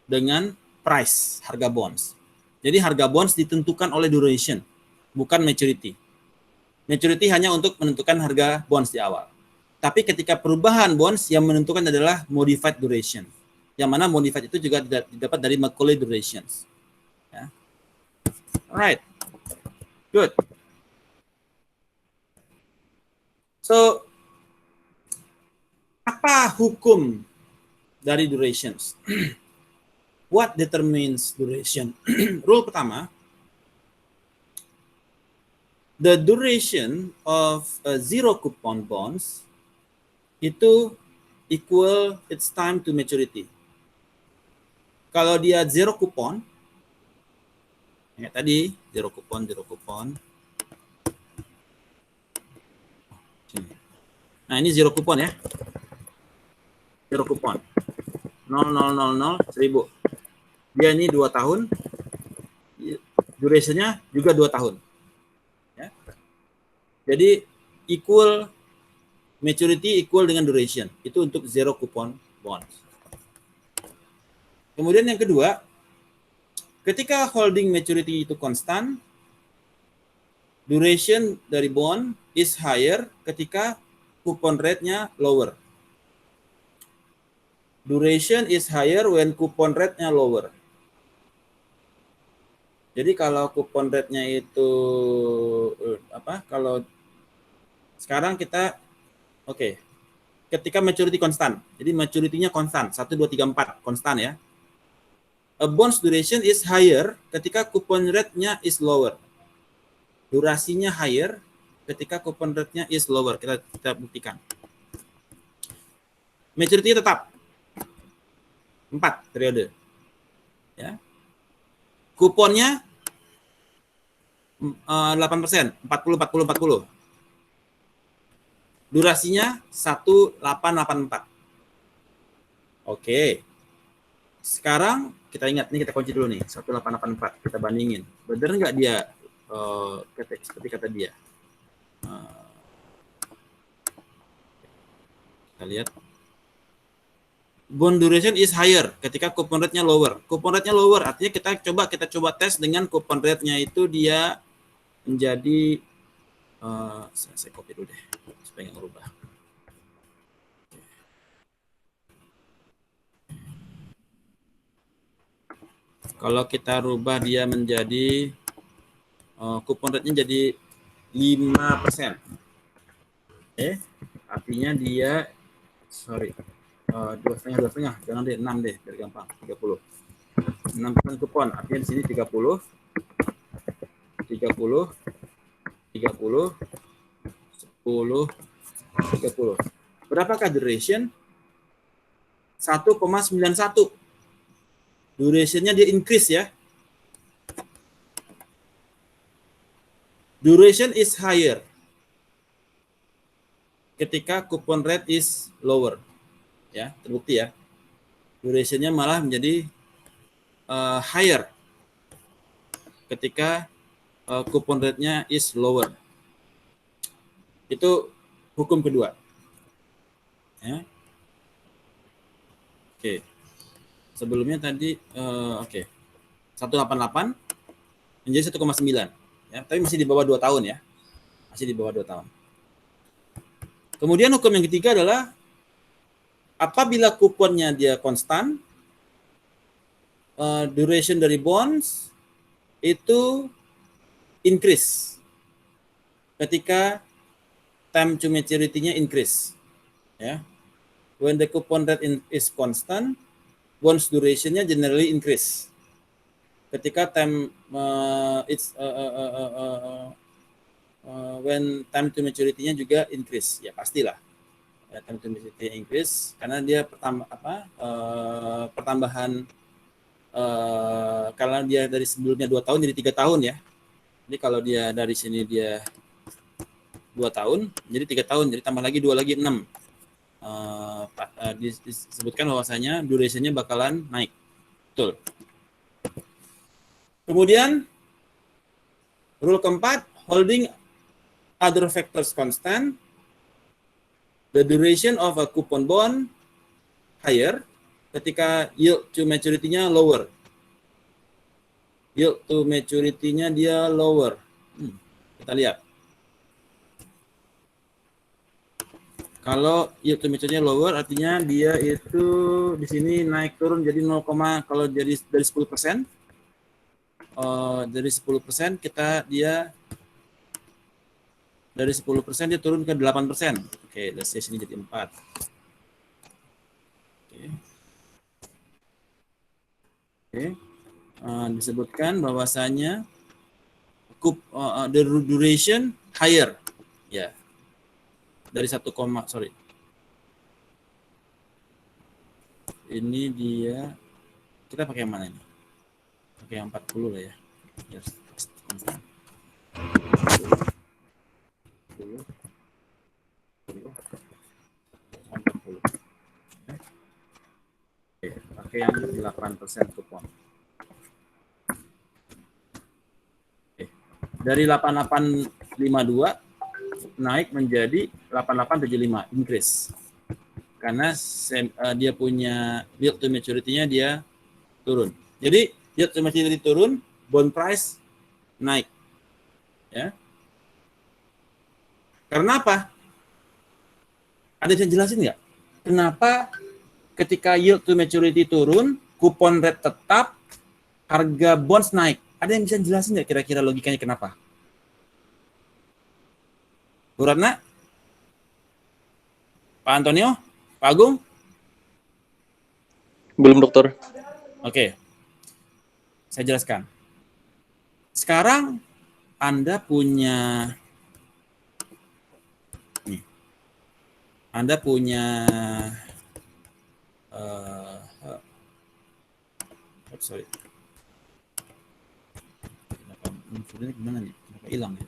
dengan price, harga bonds. Jadi harga bonds ditentukan oleh duration, bukan maturity. Maturity hanya untuk menentukan harga bonds di awal. Tapi ketika perubahan bonds yang menentukan adalah modified duration. Yang mana modified itu juga didapat dari Macaulay durations. Ya. Alright, good. So, apa hukum dari durations? What determines duration? Rule pertama, the duration of zero coupon bonds itu equal its time to maturity. Kalau dia zero coupon, ya tadi zero coupon. Nah ini zero coupon ya, zero coupon 0,000 1000. Dia ini 2 tahun, durationnya juga 2 tahun. Ya. Jadi equal maturity equal dengan duration. Itu untuk zero coupon bonds. Kemudian yang kedua, ketika holding maturity itu konstan, duration dari bond is higher ketika coupon rate-nya lower. Duration is higher when coupon rate-nya lower. Jadi kalau coupon rate-nya itu kalau sekarang kita ketika maturity konstan. Jadi maturity-nya konstan, 1 2 3 4 konstan ya. A bond's duration is higher ketika coupon rate-nya is lower. Durasinya higher ketika coupon rate-nya is lower. Kita buktikan. Maturity tetap 4 periode. Ya. Kuponnya 8%, 40. Durasinya 1884. Oke. Sekarang kita ingat, ini kita kunci dulu nih, 1884. Kita bandingin. Benar nggak dia seperti kata dia? Kita lihat. Bond duration is higher ketika coupon rate-nya lower. Coupon rate-nya lower artinya kita coba tes dengan coupon rate-nya itu dia menjadi saya copy dulu deh supaya nggak berubah. Kalau kita rubah dia menjadi coupon rate-nya jadi 5%. Artinya dia 2,5, jangan deh 6 deh biar gampang, 30. 6% kupon, artinya di sini 30, 10, 30. Berapakah duration? 1,91. Durationnya dia increase ya. Duration is higher ketika coupon rate is lower. Ya, terbukti ya. Durationnya malah menjadi higher ketika coupon rate-nya is lower. Itu hukum kedua. Ya. Oke. Sebelumnya tadi 188 menjadi 1,9 ya, tapi masih di bawah 2 tahun ya. Masih di bawah 2 tahun. Kemudian hukum yang ketiga adalah apabila kuponnya dia konstan, duration dari bonds itu increase ketika time to maturity-nya increase. Ya. When the coupon rate is constant, bonds duration-nya generally increase. Ketika time when time to maturity-nya juga increase, ya pastilah. Ya, time to maturity increase karena dia pertambahan karena dia dari sebelumnya 2 tahun jadi 3 tahun ya. Jadi kalau dia dari sini dia 2 tahun, jadi 3 tahun, jadi tambah lagi 2 lagi 6. Disebutkan bahwasanya duration-nya bakalan naik. Betul. Kemudian rule keempat, holding other factors constant, the duration of a coupon bond higher ketika yield to maturity-nya lower. Yield to maturity-nya dia lower. Kita lihat. Kalau yield to maturity-nya lower artinya dia itu di sini naik turun jadi 0, kalau jadi dari 10%. Dari 10% dari 10% dia turun ke 8%. Oke, let's say sini jadi 4. Oke. Disebutkan bahwasanya the duration higher. Ya. Dari 1, sorry. Ini dia kita pakai yang mana ini? Pakai yang 40 lah ya. Yes. Oke, pakai yang 8% kupon. Oke. Dari 8852 naik menjadi 8875 increase. Karena dia punya yield to maturity-nya dia turun. Jadi yield to maturity turun, bond price naik. Ya. Karena apa? Ada yang jelasin nggak? Kenapa ketika yield to maturity turun, coupon rate tetap, harga bonds naik? Ada yang bisa jelasin nggak kira-kira logikanya kenapa? Bu Ratna? Pak Antonio? Pak Agung? Belum, dokter. Oke. Saya jelaskan. Sekarang Anda punya sorry. Infonya gimana nih? Kenapa hilang ya?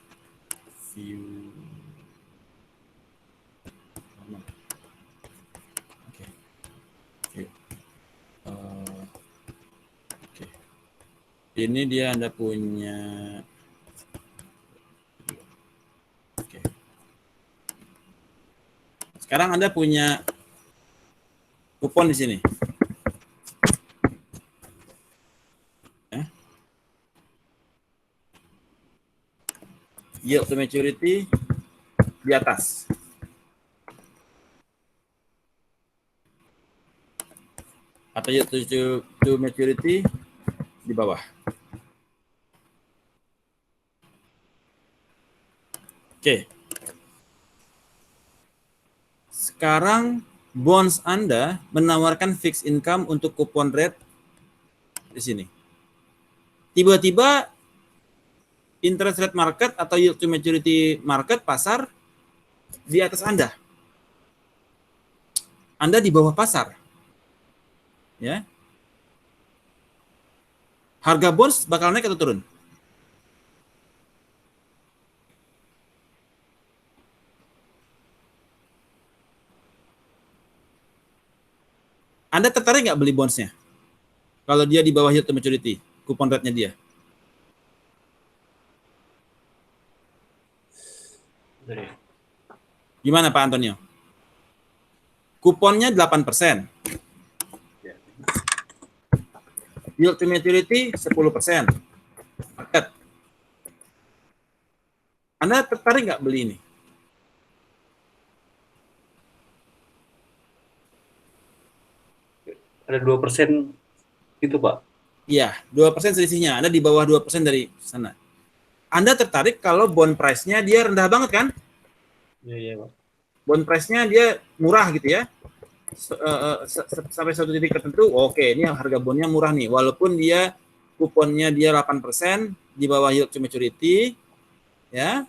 View. Oke. Oke. Ini dia Anda punya. Oke. Sekarang Anda punya kupon di sini. Yield to maturity di atas. Atau yield to maturity di bawah. Oke. Sekarang bonds Anda menawarkan fixed income untuk coupon rate di sini. Tiba-tiba interest rate market atau yield to maturity market pasar di atas Anda. Anda di bawah pasar. Ya. Harga bonds bakal naik atau turun? Anda tertarik nggak beli bondsnya? Kalau dia di bawah yield to maturity, coupon rate-nya dia. Gimana Pak Antonio? Kuponnya 8%. Yield to maturity 10%. Market. Anda tertarik nggak beli ini? Ada 2% itu, Pak. Iya, 2% selisihnya. Anda di bawah 2% dari sana. Anda tertarik kalau bond price-nya dia rendah banget kan? Iya, iya, Pak. Bond price-nya dia murah gitu ya. Sampai satu titik tertentu, oke, ini harga bondnya murah nih. Walaupun dia kuponnya dia 8% di bawah yield to maturity, ya.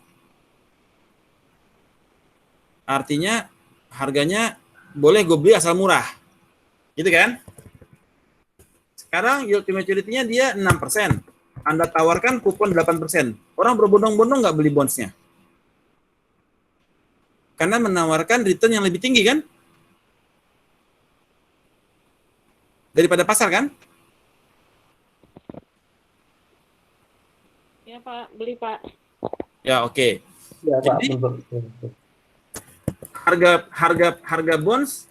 Artinya harganya boleh gue beli asal murah. Gitu kan? Sekarang yield to maturity-nya dia 6%. Anda tawarkan kupon 8%. Orang berbondong-bondong nggak beli bonds-nya. Karena menawarkan return yang lebih tinggi kan? Daripada pasar kan? Ya Pak, beli Pak. Ya oke. Iya, Pak. Jadi Betul. harga bonds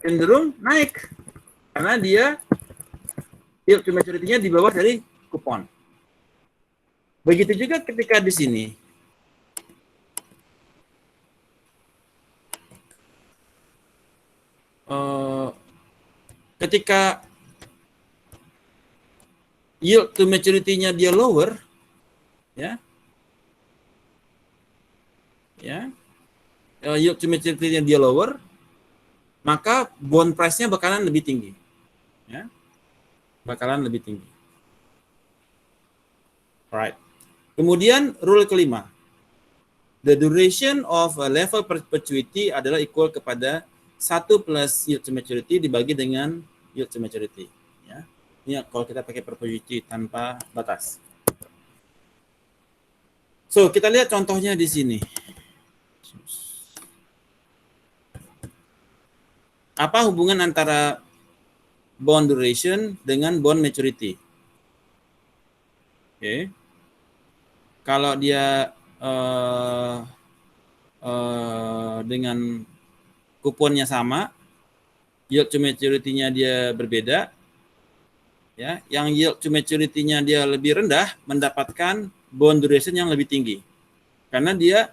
cenderung naik karena dia yield to maturity-nya di bawah dari kupon. Begitu juga ketika di sini. Ketika yield to maturity-nya dia lower, ya, yield to maturity-nya dia lower, maka bond price-nya bakalan lebih tinggi, ya, bakalan lebih tinggi. Right. Kemudian rule kelima, the duration of a level perpetuity adalah equal kepada 1 plus yield to maturity dibagi dengan yield to maturity. Ya. Ini kalau kita pakai perpetuity tanpa batas. So, kita lihat contohnya di sini. Apa hubungan antara bond duration dengan bond maturity? Oke. Kalau dia dengan kuponnya sama, yield to maturity-nya dia berbeda, ya, yang yield to maturity-nya dia lebih rendah mendapatkan bond duration yang lebih tinggi karena dia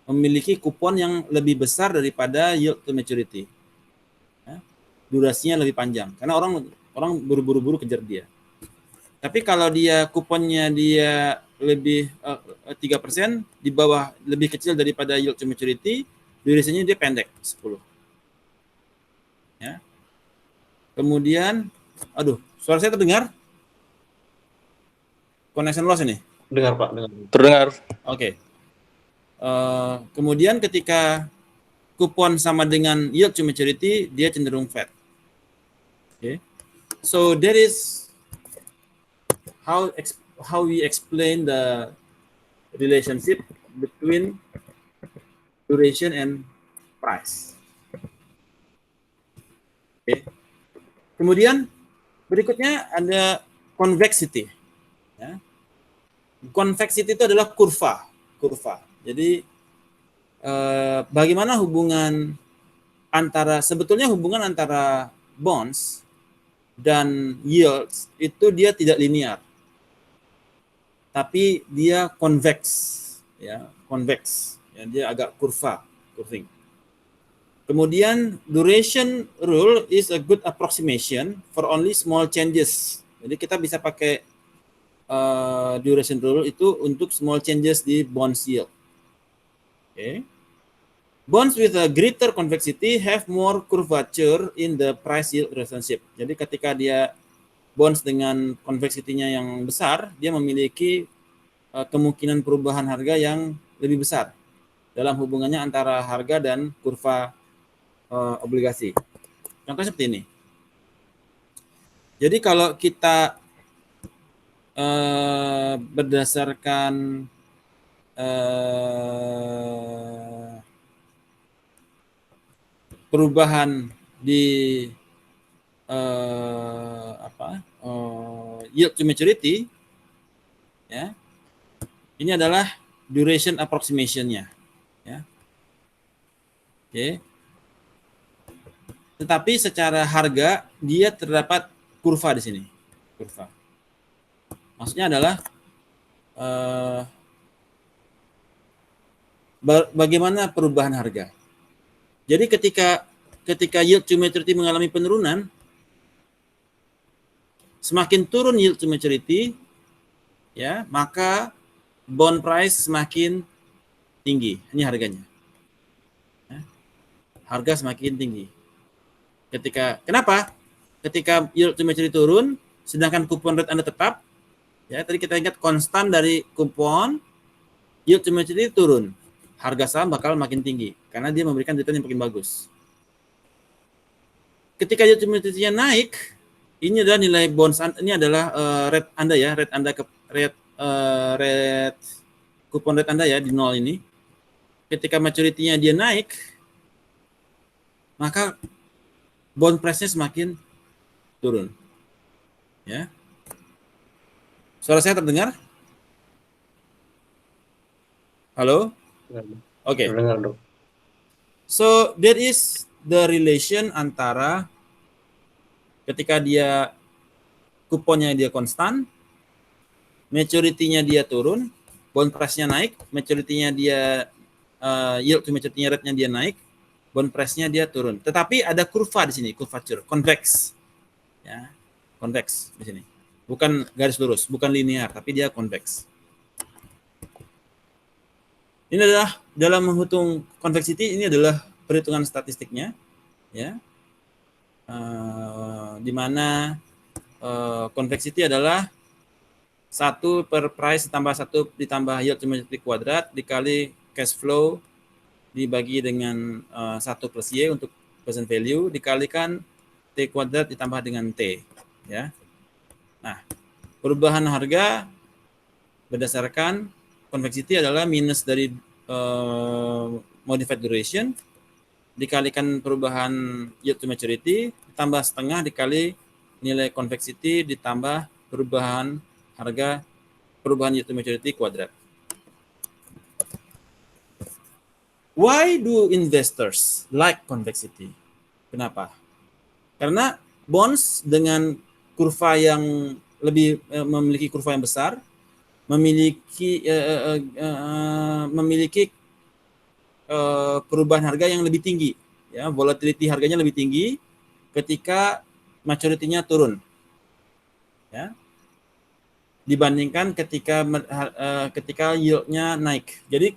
memiliki kupon yang lebih besar daripada yield to maturity, ya, durasinya lebih panjang karena orang buru-buru kejar dia. Tapi kalau dia kuponnya dia lebih 3% di bawah, lebih kecil daripada yield to maturity, durasinya dia pendek 10. Ya. Kemudian, aduh, suara saya terdengar? Connection loss ini? Dengar, Pak. Dengar. Terdengar. Oke. Kemudian ketika kupon sama dengan yield to maturity, dia cenderung flat. Okay. So that is how we explain the relationship between duration and price. Okay. Kemudian berikutnya ada convexity. Ya. Convexity itu adalah kurva. Jadi bagaimana sebetulnya hubungan antara bonds dan yields itu dia tidak linear, tapi dia convex, ya, dia agak curving. Kemudian duration rule is a good approximation for only small changes. Jadi kita bisa pakai duration rule itu untuk small changes di bonds yield. Okay. Bonds with a greater convexity have more curvature in the price yield relationship. Jadi ketika dia bonds dengan konveksitinya yang besar, dia memiliki kemungkinan perubahan harga yang lebih besar dalam hubungannya antara harga dan kurva obligasi. Contohnya seperti ini. Jadi kalau kita berdasarkan perubahan di yield to maturity, ya, ini adalah duration approximation-nya, ya. Oke. Tetapi secara harga dia terdapat kurva di sini, kurva. Maksudnya adalah bagaimana perubahan harga. Jadi ketika yield to maturity mengalami penurunan, semakin turun yield to maturity, ya, maka bond price semakin tinggi. Ini harganya. Ya. Harga semakin tinggi. Kenapa? Ketika yield to maturity turun, sedangkan kupon rate Anda tetap, ya tadi kita ingat konstan dari kupon, yield to maturity turun, harga saham bakal makin tinggi karena dia memberikan return yang makin bagus. Ketika yield to maturity-nya naik, ini adalah nilai bonds, ini adalah rate Anda ya, rate kupon rate Anda ya di 0 ini. Ketika maturity-nya dia naik, maka bond price-nya semakin turun. Ya. Suara saya terdengar? Halo? Oke. Terdengar dong. So, there is the relation antara ketika dia kuponnya dia konstan, maturity-nya dia turun, bond price-nya naik, maturity-nya dia yield to maturity rate-nya dia naik, bond price-nya dia turun. Tetapi ada kurva di sini, curvature, convex. Ya, convex di sini. Bukan garis lurus, bukan linear, tapi dia convex. Ini adalah dalam menghitung convexity, ini adalah perhitungan statistiknya, ya, di mana convexity adalah 1 per price ditambah 1 ditambah yield to maturity kuadrat dikali cash flow dibagi dengan 1 plus Y untuk present value dikalikan T kuadrat ditambah dengan T, ya. Nah, perubahan harga berdasarkan convexity adalah minus dari modified duration dikalikan perubahan yield to maturity ditambah setengah dikali nilai convexity ditambah perubahan harga perubahan yield to maturity kuadrat. Why do investors like convexity? Kenapa? Karena bonds dengan kurva yang lebih memiliki kurva yang besar, memiliki perubahan harga yang lebih tinggi, ya, volatility harganya lebih tinggi ketika maturity-nya turun, ya, dibandingkan ketika yield-nya naik. Jadi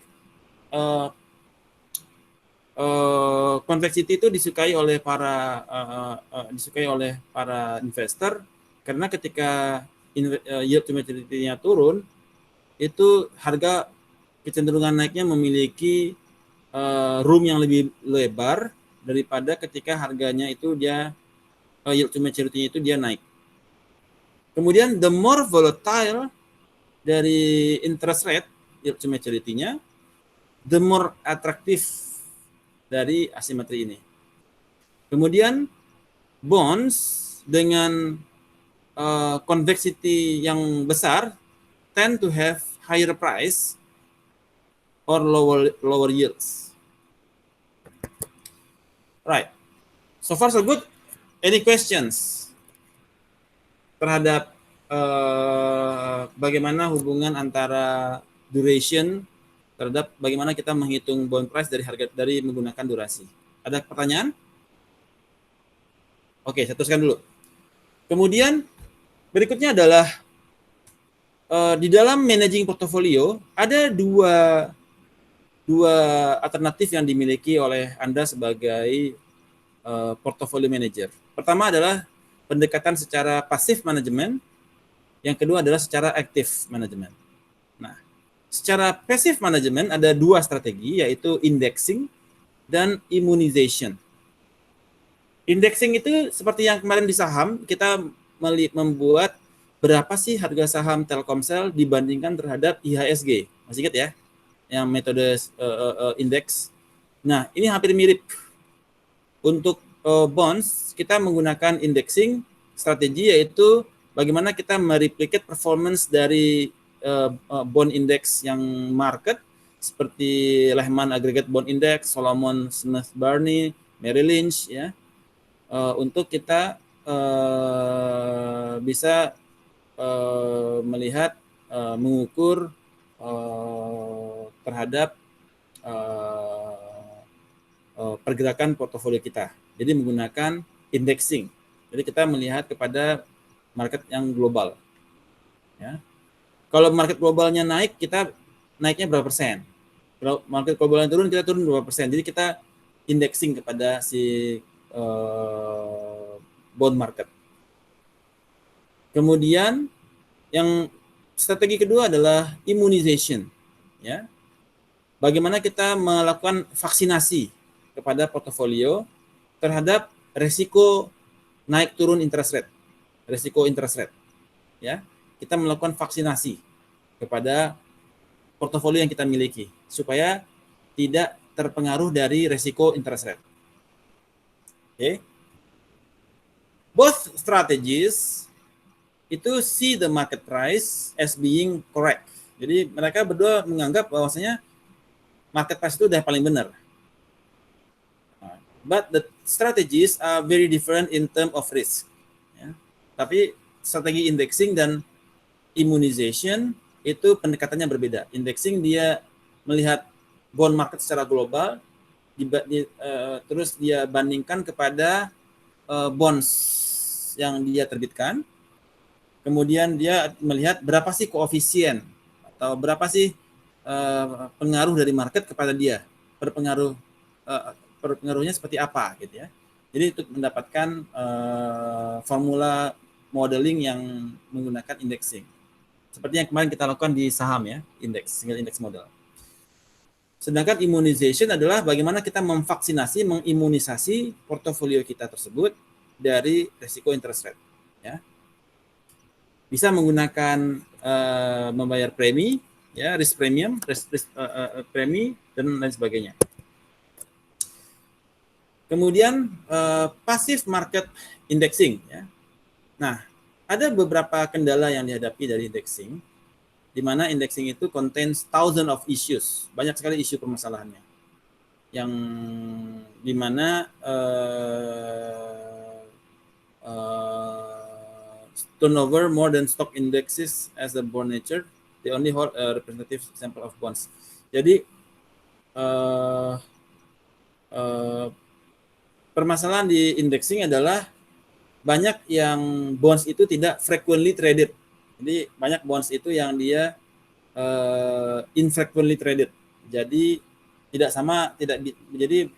convexity itu disukai oleh para investor karena ketika yield to maturity-nya turun, itu harga kecenderungan naiknya memiliki room yang lebih lebar daripada ketika harganya itu dia yield to maturity-nya itu dia naik. Kemudian the more volatile dari interest rate yield to maturity-nya, the more atraktif dari asimetri ini. Kemudian bonds dengan convexity yang besar tend to have higher price or lower yields. Right. So far so good. Any questions terhadap bagaimana hubungan antara duration terhadap bagaimana kita menghitung bond price dari menggunakan durasi? Ada pertanyaan? Oke, saya teruskan dulu. Kemudian berikutnya adalah di dalam managing portfolio ada dua alternatif yang dimiliki oleh Anda sebagai portfolio manager. Pertama adalah pendekatan secara pasif manajemen, yang kedua adalah secara aktif manajemen. Nah, secara passive management ada dua strategi, yaitu indexing dan immunization. Indexing itu seperti yang kemarin di saham, kita membuat berapa sih harga saham Telkomsel dibandingkan terhadap IHSG. Masih ingat ya? Yang metode indeks. Nah, ini hampir mirip. Untuk bonds, kita menggunakan indexing strategi, yaitu bagaimana kita mereplicate performance dari bond index yang market seperti Lehman Aggregate Bond Index, Solomon Smith Barney, Merrill Lynch, ya, untuk kita bisa melihat, mengukur terhadap pergerakan portofolio kita. Jadi menggunakan indexing. Jadi kita melihat kepada market yang global. Ya. Kalau market globalnya naik, kita naiknya berapa persen? Kalau market global yang turun, kita turun 2%. Jadi kita indexing kepada si bond market. Kemudian yang strategi kedua adalah immunization, ya. Bagaimana kita melakukan vaksinasi kepada portofolio terhadap resiko naik turun interest rate, resiko interest rate, ya. Kita melakukan vaksinasi kepada portofolio yang kita miliki supaya tidak terpengaruh dari resiko interest rate. Okay. Both strategies itu see the market price as being correct. Jadi mereka berdua menganggap bahwasanya market price itu udah paling benar. But the strategies are very different in term of risk. Ya. Tapi strategi indexing dan immunization itu pendekatannya berbeda. Indexing dia melihat bond market secara global, terus dia bandingkan kepada bonds yang dia terbitkan. Kemudian dia melihat berapa sih koefisien atau berapa sih pengaruh dari market kepada dia, pengaruhnya seperti apa gitu ya. Jadi untuk mendapatkan formula modeling yang menggunakan indexing. Seperti yang kemarin kita lakukan di saham ya, single index model. Sedangkan immunization adalah bagaimana kita memvaksinasi, mengimunisasi portofolio kita tersebut dari risiko interest rate. Ya. Bisa menggunakan membayar premi, ya, risk premium, premi dan lain sebagainya. Kemudian passive market indexing, ya. Nah, ada beberapa kendala yang dihadapi dari indexing, di mana indexing itu contains thousands of issues, banyak sekali isu permasalahannya, yang di mana turnover more than stock indexes as a bond nature, they only hold a representative sample of bonds. Jadi permasalahan di indexing adalah banyak yang bonds itu tidak frequently traded. Jadi banyak bonds itu yang dia infrequently traded. Jadi tidak sama, jadi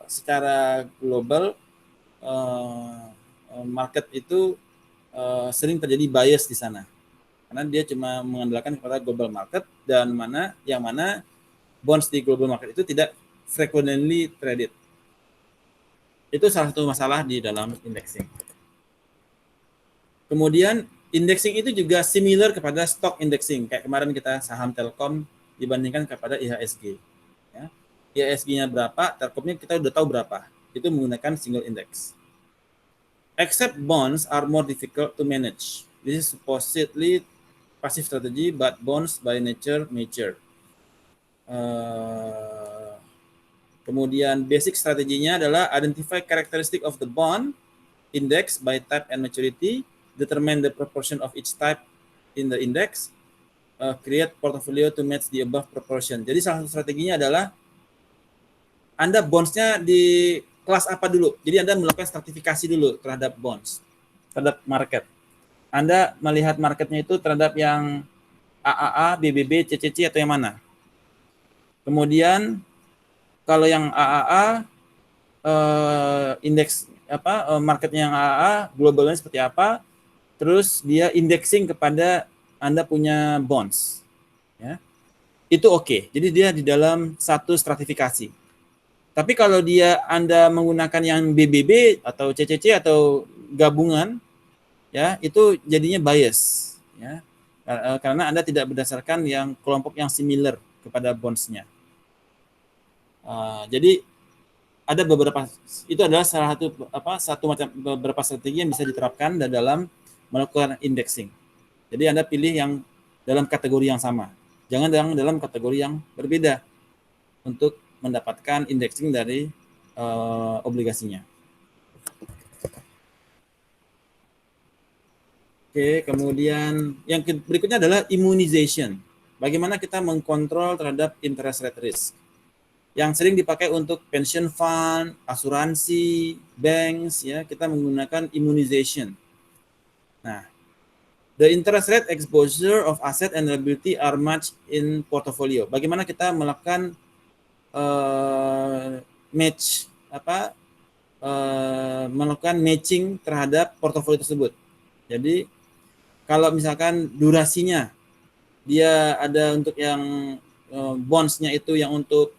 secara global market itu sering terjadi bias di sana. Karena dia cuma mengandalkan kepada global market dan yang mana bonds di global market itu tidak frequently traded. Itu salah satu masalah di dalam indexing. Kemudian indexing itu juga similar kepada stock indexing. Kayak kemarin kita saham Telkom dibandingkan kepada IHSG. Ya. IHSG-nya berapa, Telkomnya kita udah tahu berapa. Itu menggunakan single index. Except bonds are more difficult to manage. This is supposedly passive strategy, but bonds by nature mature. Kemudian basic strateginya adalah identify characteristic of the bond, index by type and maturity, determine the proportion of each type in the index, create portfolio to match the above proportion. Jadi salah satu strateginya adalah Anda bonds-nya di kelas apa dulu. Jadi Anda melakukan stratifikasi dulu terhadap bonds, terhadap market. Anda melihat marketnya itu terhadap yang AAA, BBB, CCC atau yang mana. Kemudian kalau yang AAA indeks marketnya yang AAA, globalnya seperti apa, terus dia indexing kepada Anda punya bonds, ya, itu oke. Jadi dia di dalam satu stratifikasi. Tapi kalau Anda menggunakan yang BBB atau CCC atau gabungan, ya, itu jadinya bias, ya, karena Anda tidak berdasarkan yang kelompok yang similar kepada bonds-nya. Jadi ada beberapa, itu adalah beberapa strategi yang bisa diterapkan dalam melakukan indexing. Jadi Anda pilih yang dalam kategori yang sama, jangan dalam kategori yang berbeda untuk mendapatkan indexing dari obligasinya. Oke, kemudian yang berikutnya adalah immunization. Bagaimana kita mengkontrol terhadap interest rate risk. Yang sering dipakai untuk pension fund, asuransi, banks, ya, kita menggunakan immunization. Nah, The interest rate exposure of asset and liability are matched in portfolio. Bagaimana kita melakukan match melakukan matching terhadap portofolio tersebut. Jadi kalau misalkan durasinya dia ada untuk yang bonds-nya itu yang untuk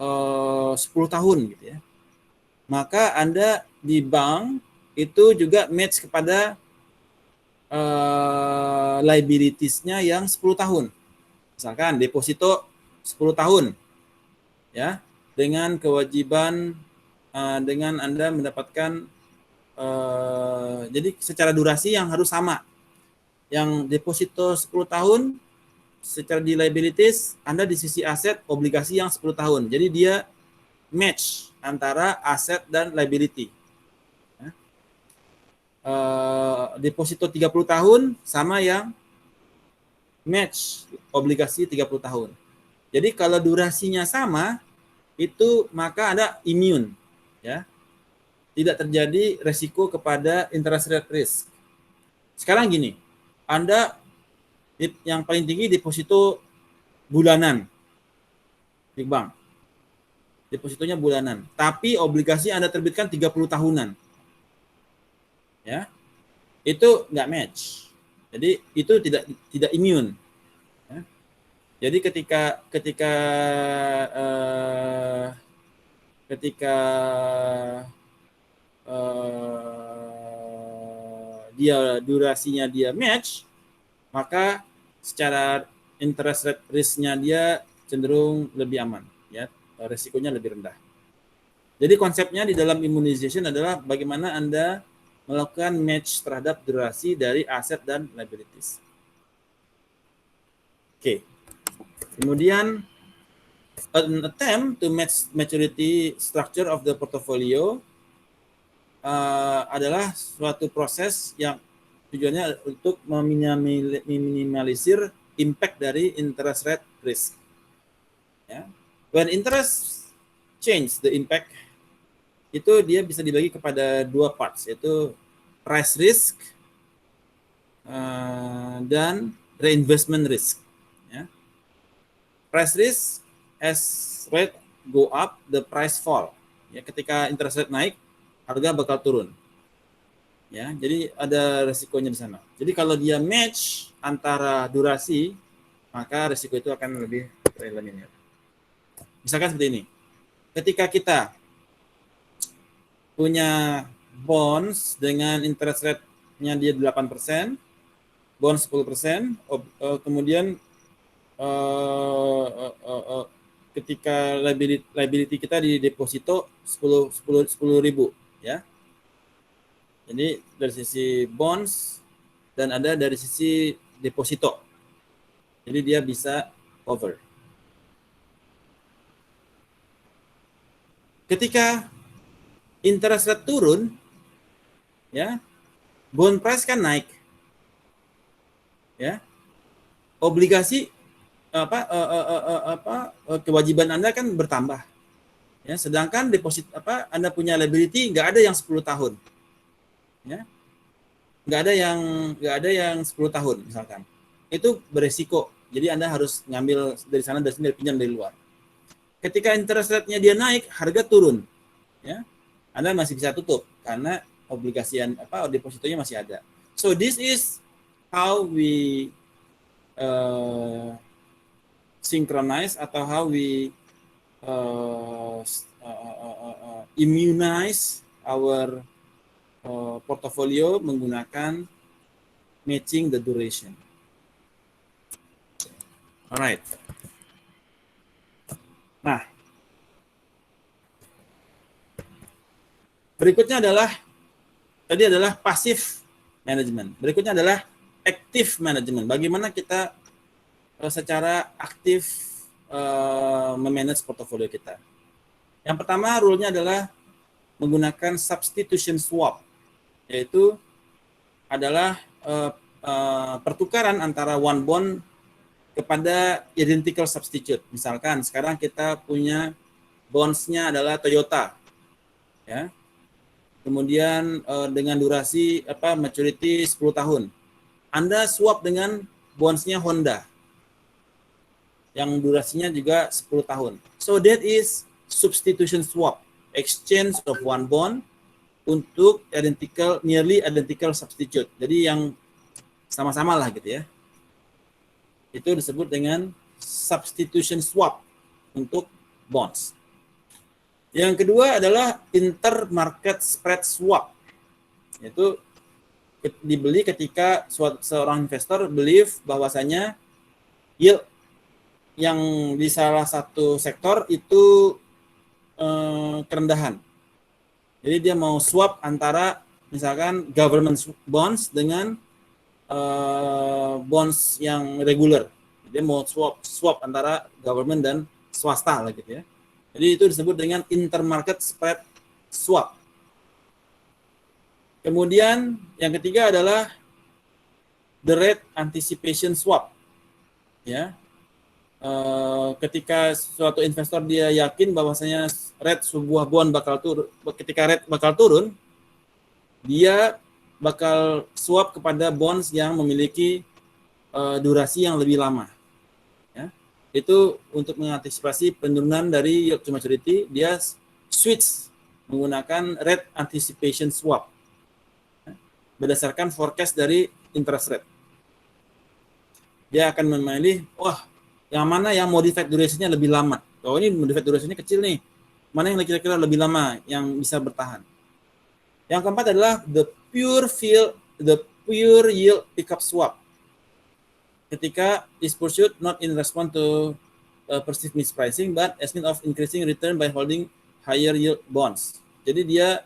10 tahun gitu ya. Maka Anda di bank itu juga match kepada liabilities-nya yang 10 tahun. Misalkan deposito 10 tahun ya, dengan kewajiban dengan Anda mendapatkan jadi secara durasi yang harus sama. Yang deposito 10 tahun secara di liabilities, Anda di sisi aset obligasi yang 10 tahun. Jadi dia match antara aset dan liability. Deposito 30 tahun sama yang match obligasi 30 tahun. Jadi kalau durasinya sama, itu maka ada immune, ya. Tidak terjadi resiko kepada interest rate risk. Sekarang gini, Anda yang paling tinggi deposito bulanan di bank. Depositonya bulanan, tapi obligasi Anda terbitkan 30 tahunan. Ya. Itu nggak match. Jadi itu tidak immune. Ya. Jadi ketika dia durasinya dia match, maka secara interest rate risk-nya dia cenderung lebih aman, ya, risikonya lebih rendah. Jadi konsepnya di dalam immunization adalah bagaimana Anda melakukan match terhadap durasi dari aset dan liabilities. Oke. Kemudian an attempt to match maturity structure of the portfolio adalah suatu proses yang tujuannya untuk meminimalisir impact dari interest rate risk. Ya. When interest change the impact, itu dia bisa dibagi kepada dua parts, yaitu price risk dan reinvestment risk. Ya. Price risk, as rate go up, the price fall. Ya, ketika interest rate naik, harga bakal turun. Ya, jadi ada resikonya di sana. Jadi kalau dia match antara durasi, maka resiko itu akan lebih tereliminir. Misalkan seperti ini. Ketika kita punya bonds dengan interest rate-nya dia 8%, bonds 10%, kemudian ketika liability kita di deposito 10.000, ya. Jadi dari sisi bonds dan ada dari sisi deposito. Jadi dia bisa cover. Ketika interest rate turun, ya, bond price kan naik, ya, obligasi kewajiban Anda kan bertambah, ya, sedangkan deposit Anda punya liability nggak ada yang 10 tahun, ya, nggak ada yang 10 tahun misalkan, itu beresiko, jadi Anda harus ngambil dari sana dan sini, pinjam dari luar. Ketika interest rate-nya dia naik, harga turun, ya, Anda masih bisa tutup karena obligasi depositonya masih ada. So this is how we synchronize atau how we immunize our portfolio menggunakan matching the duration. Alright. Nah, berikutnya adalah tadi adalah passive management. Berikutnya adalah active management. Bagaimana kita secara aktif memanage portofolio kita. Yang pertama, rule-nya adalah menggunakan substitution swap, yaitu adalah pertukaran antara one bond kepada identical substitute. Misalkan sekarang kita punya bonds-nya adalah Toyota, ya. Kemudian dengan durasi maturity 10 tahun. Anda swap dengan bonds-nya Honda yang durasinya juga 10 tahun. So that is substitution swap, exchange of one bond untuk nearly identical substitute. Jadi yang sama-sama lah gitu ya. Itu disebut dengan substitution swap untuk bonds. Yang kedua adalah intermarket spread swap. Yaitu dibeli ketika seorang investor believe bahwasanya yield yang di salah satu sektor itu kerendahan. Jadi dia mau swap antara misalkan government bonds dengan bonds yang regular. Dia mau swap antara government dan swasta lah gitu ya. Jadi itu disebut dengan intermarket spread swap. Kemudian yang ketiga adalah the rate anticipation swap. Ya. Ketika suatu investor dia yakin bahwasanya rate sebuah bond bakal turun, ketika rate bakal turun, dia bakal swap kepada bonds yang memiliki durasi yang lebih lama. Ya. Itu untuk mengantisipasi penurunan dari yield to maturity, dia switch menggunakan rate anticipation swap. Ya. Berdasarkan forecast dari interest rate. Dia akan memilih, yang mana yang modified duration-nya lebih lama. Oh, ini modified duration-nya kecil nih. Mana yang kira-kira lebih lama yang bisa bertahan. Yang keempat adalah the pure yield pickup swap. Ketika is pursued not in response to perceived mispricing but as means of increasing return by holding higher yield bonds. Jadi dia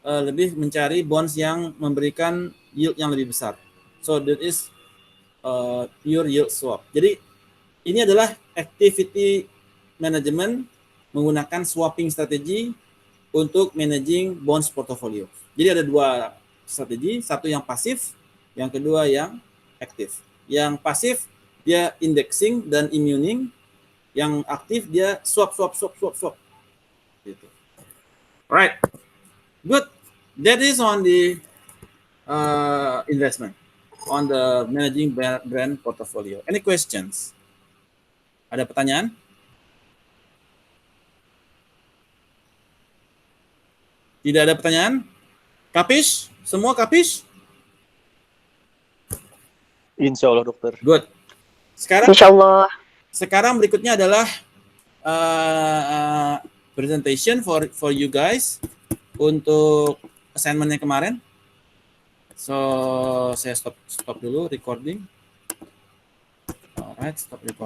lebih mencari bonds yang memberikan yield yang lebih besar. So that is pure yield swap. Jadi ini adalah activity management menggunakan swapping strategi untuk managing bonds portfolio. Jadi ada dua strategi, satu yang pasif, yang kedua yang aktif. Yang pasif dia indexing dan immuning, yang aktif dia swap. Gitu. Alright, good. That is on the investment, on the managing brand portfolio. Any questions? Ada pertanyaan? Tidak ada pertanyaan? Kapis? Semua kapis? Insya Allah, dokter. Good. Insya Allah. Sekarang berikutnya adalah presentation for you guys untuk assignment-nya kemarin. So, saya stop dulu recording. Alright, stop recording.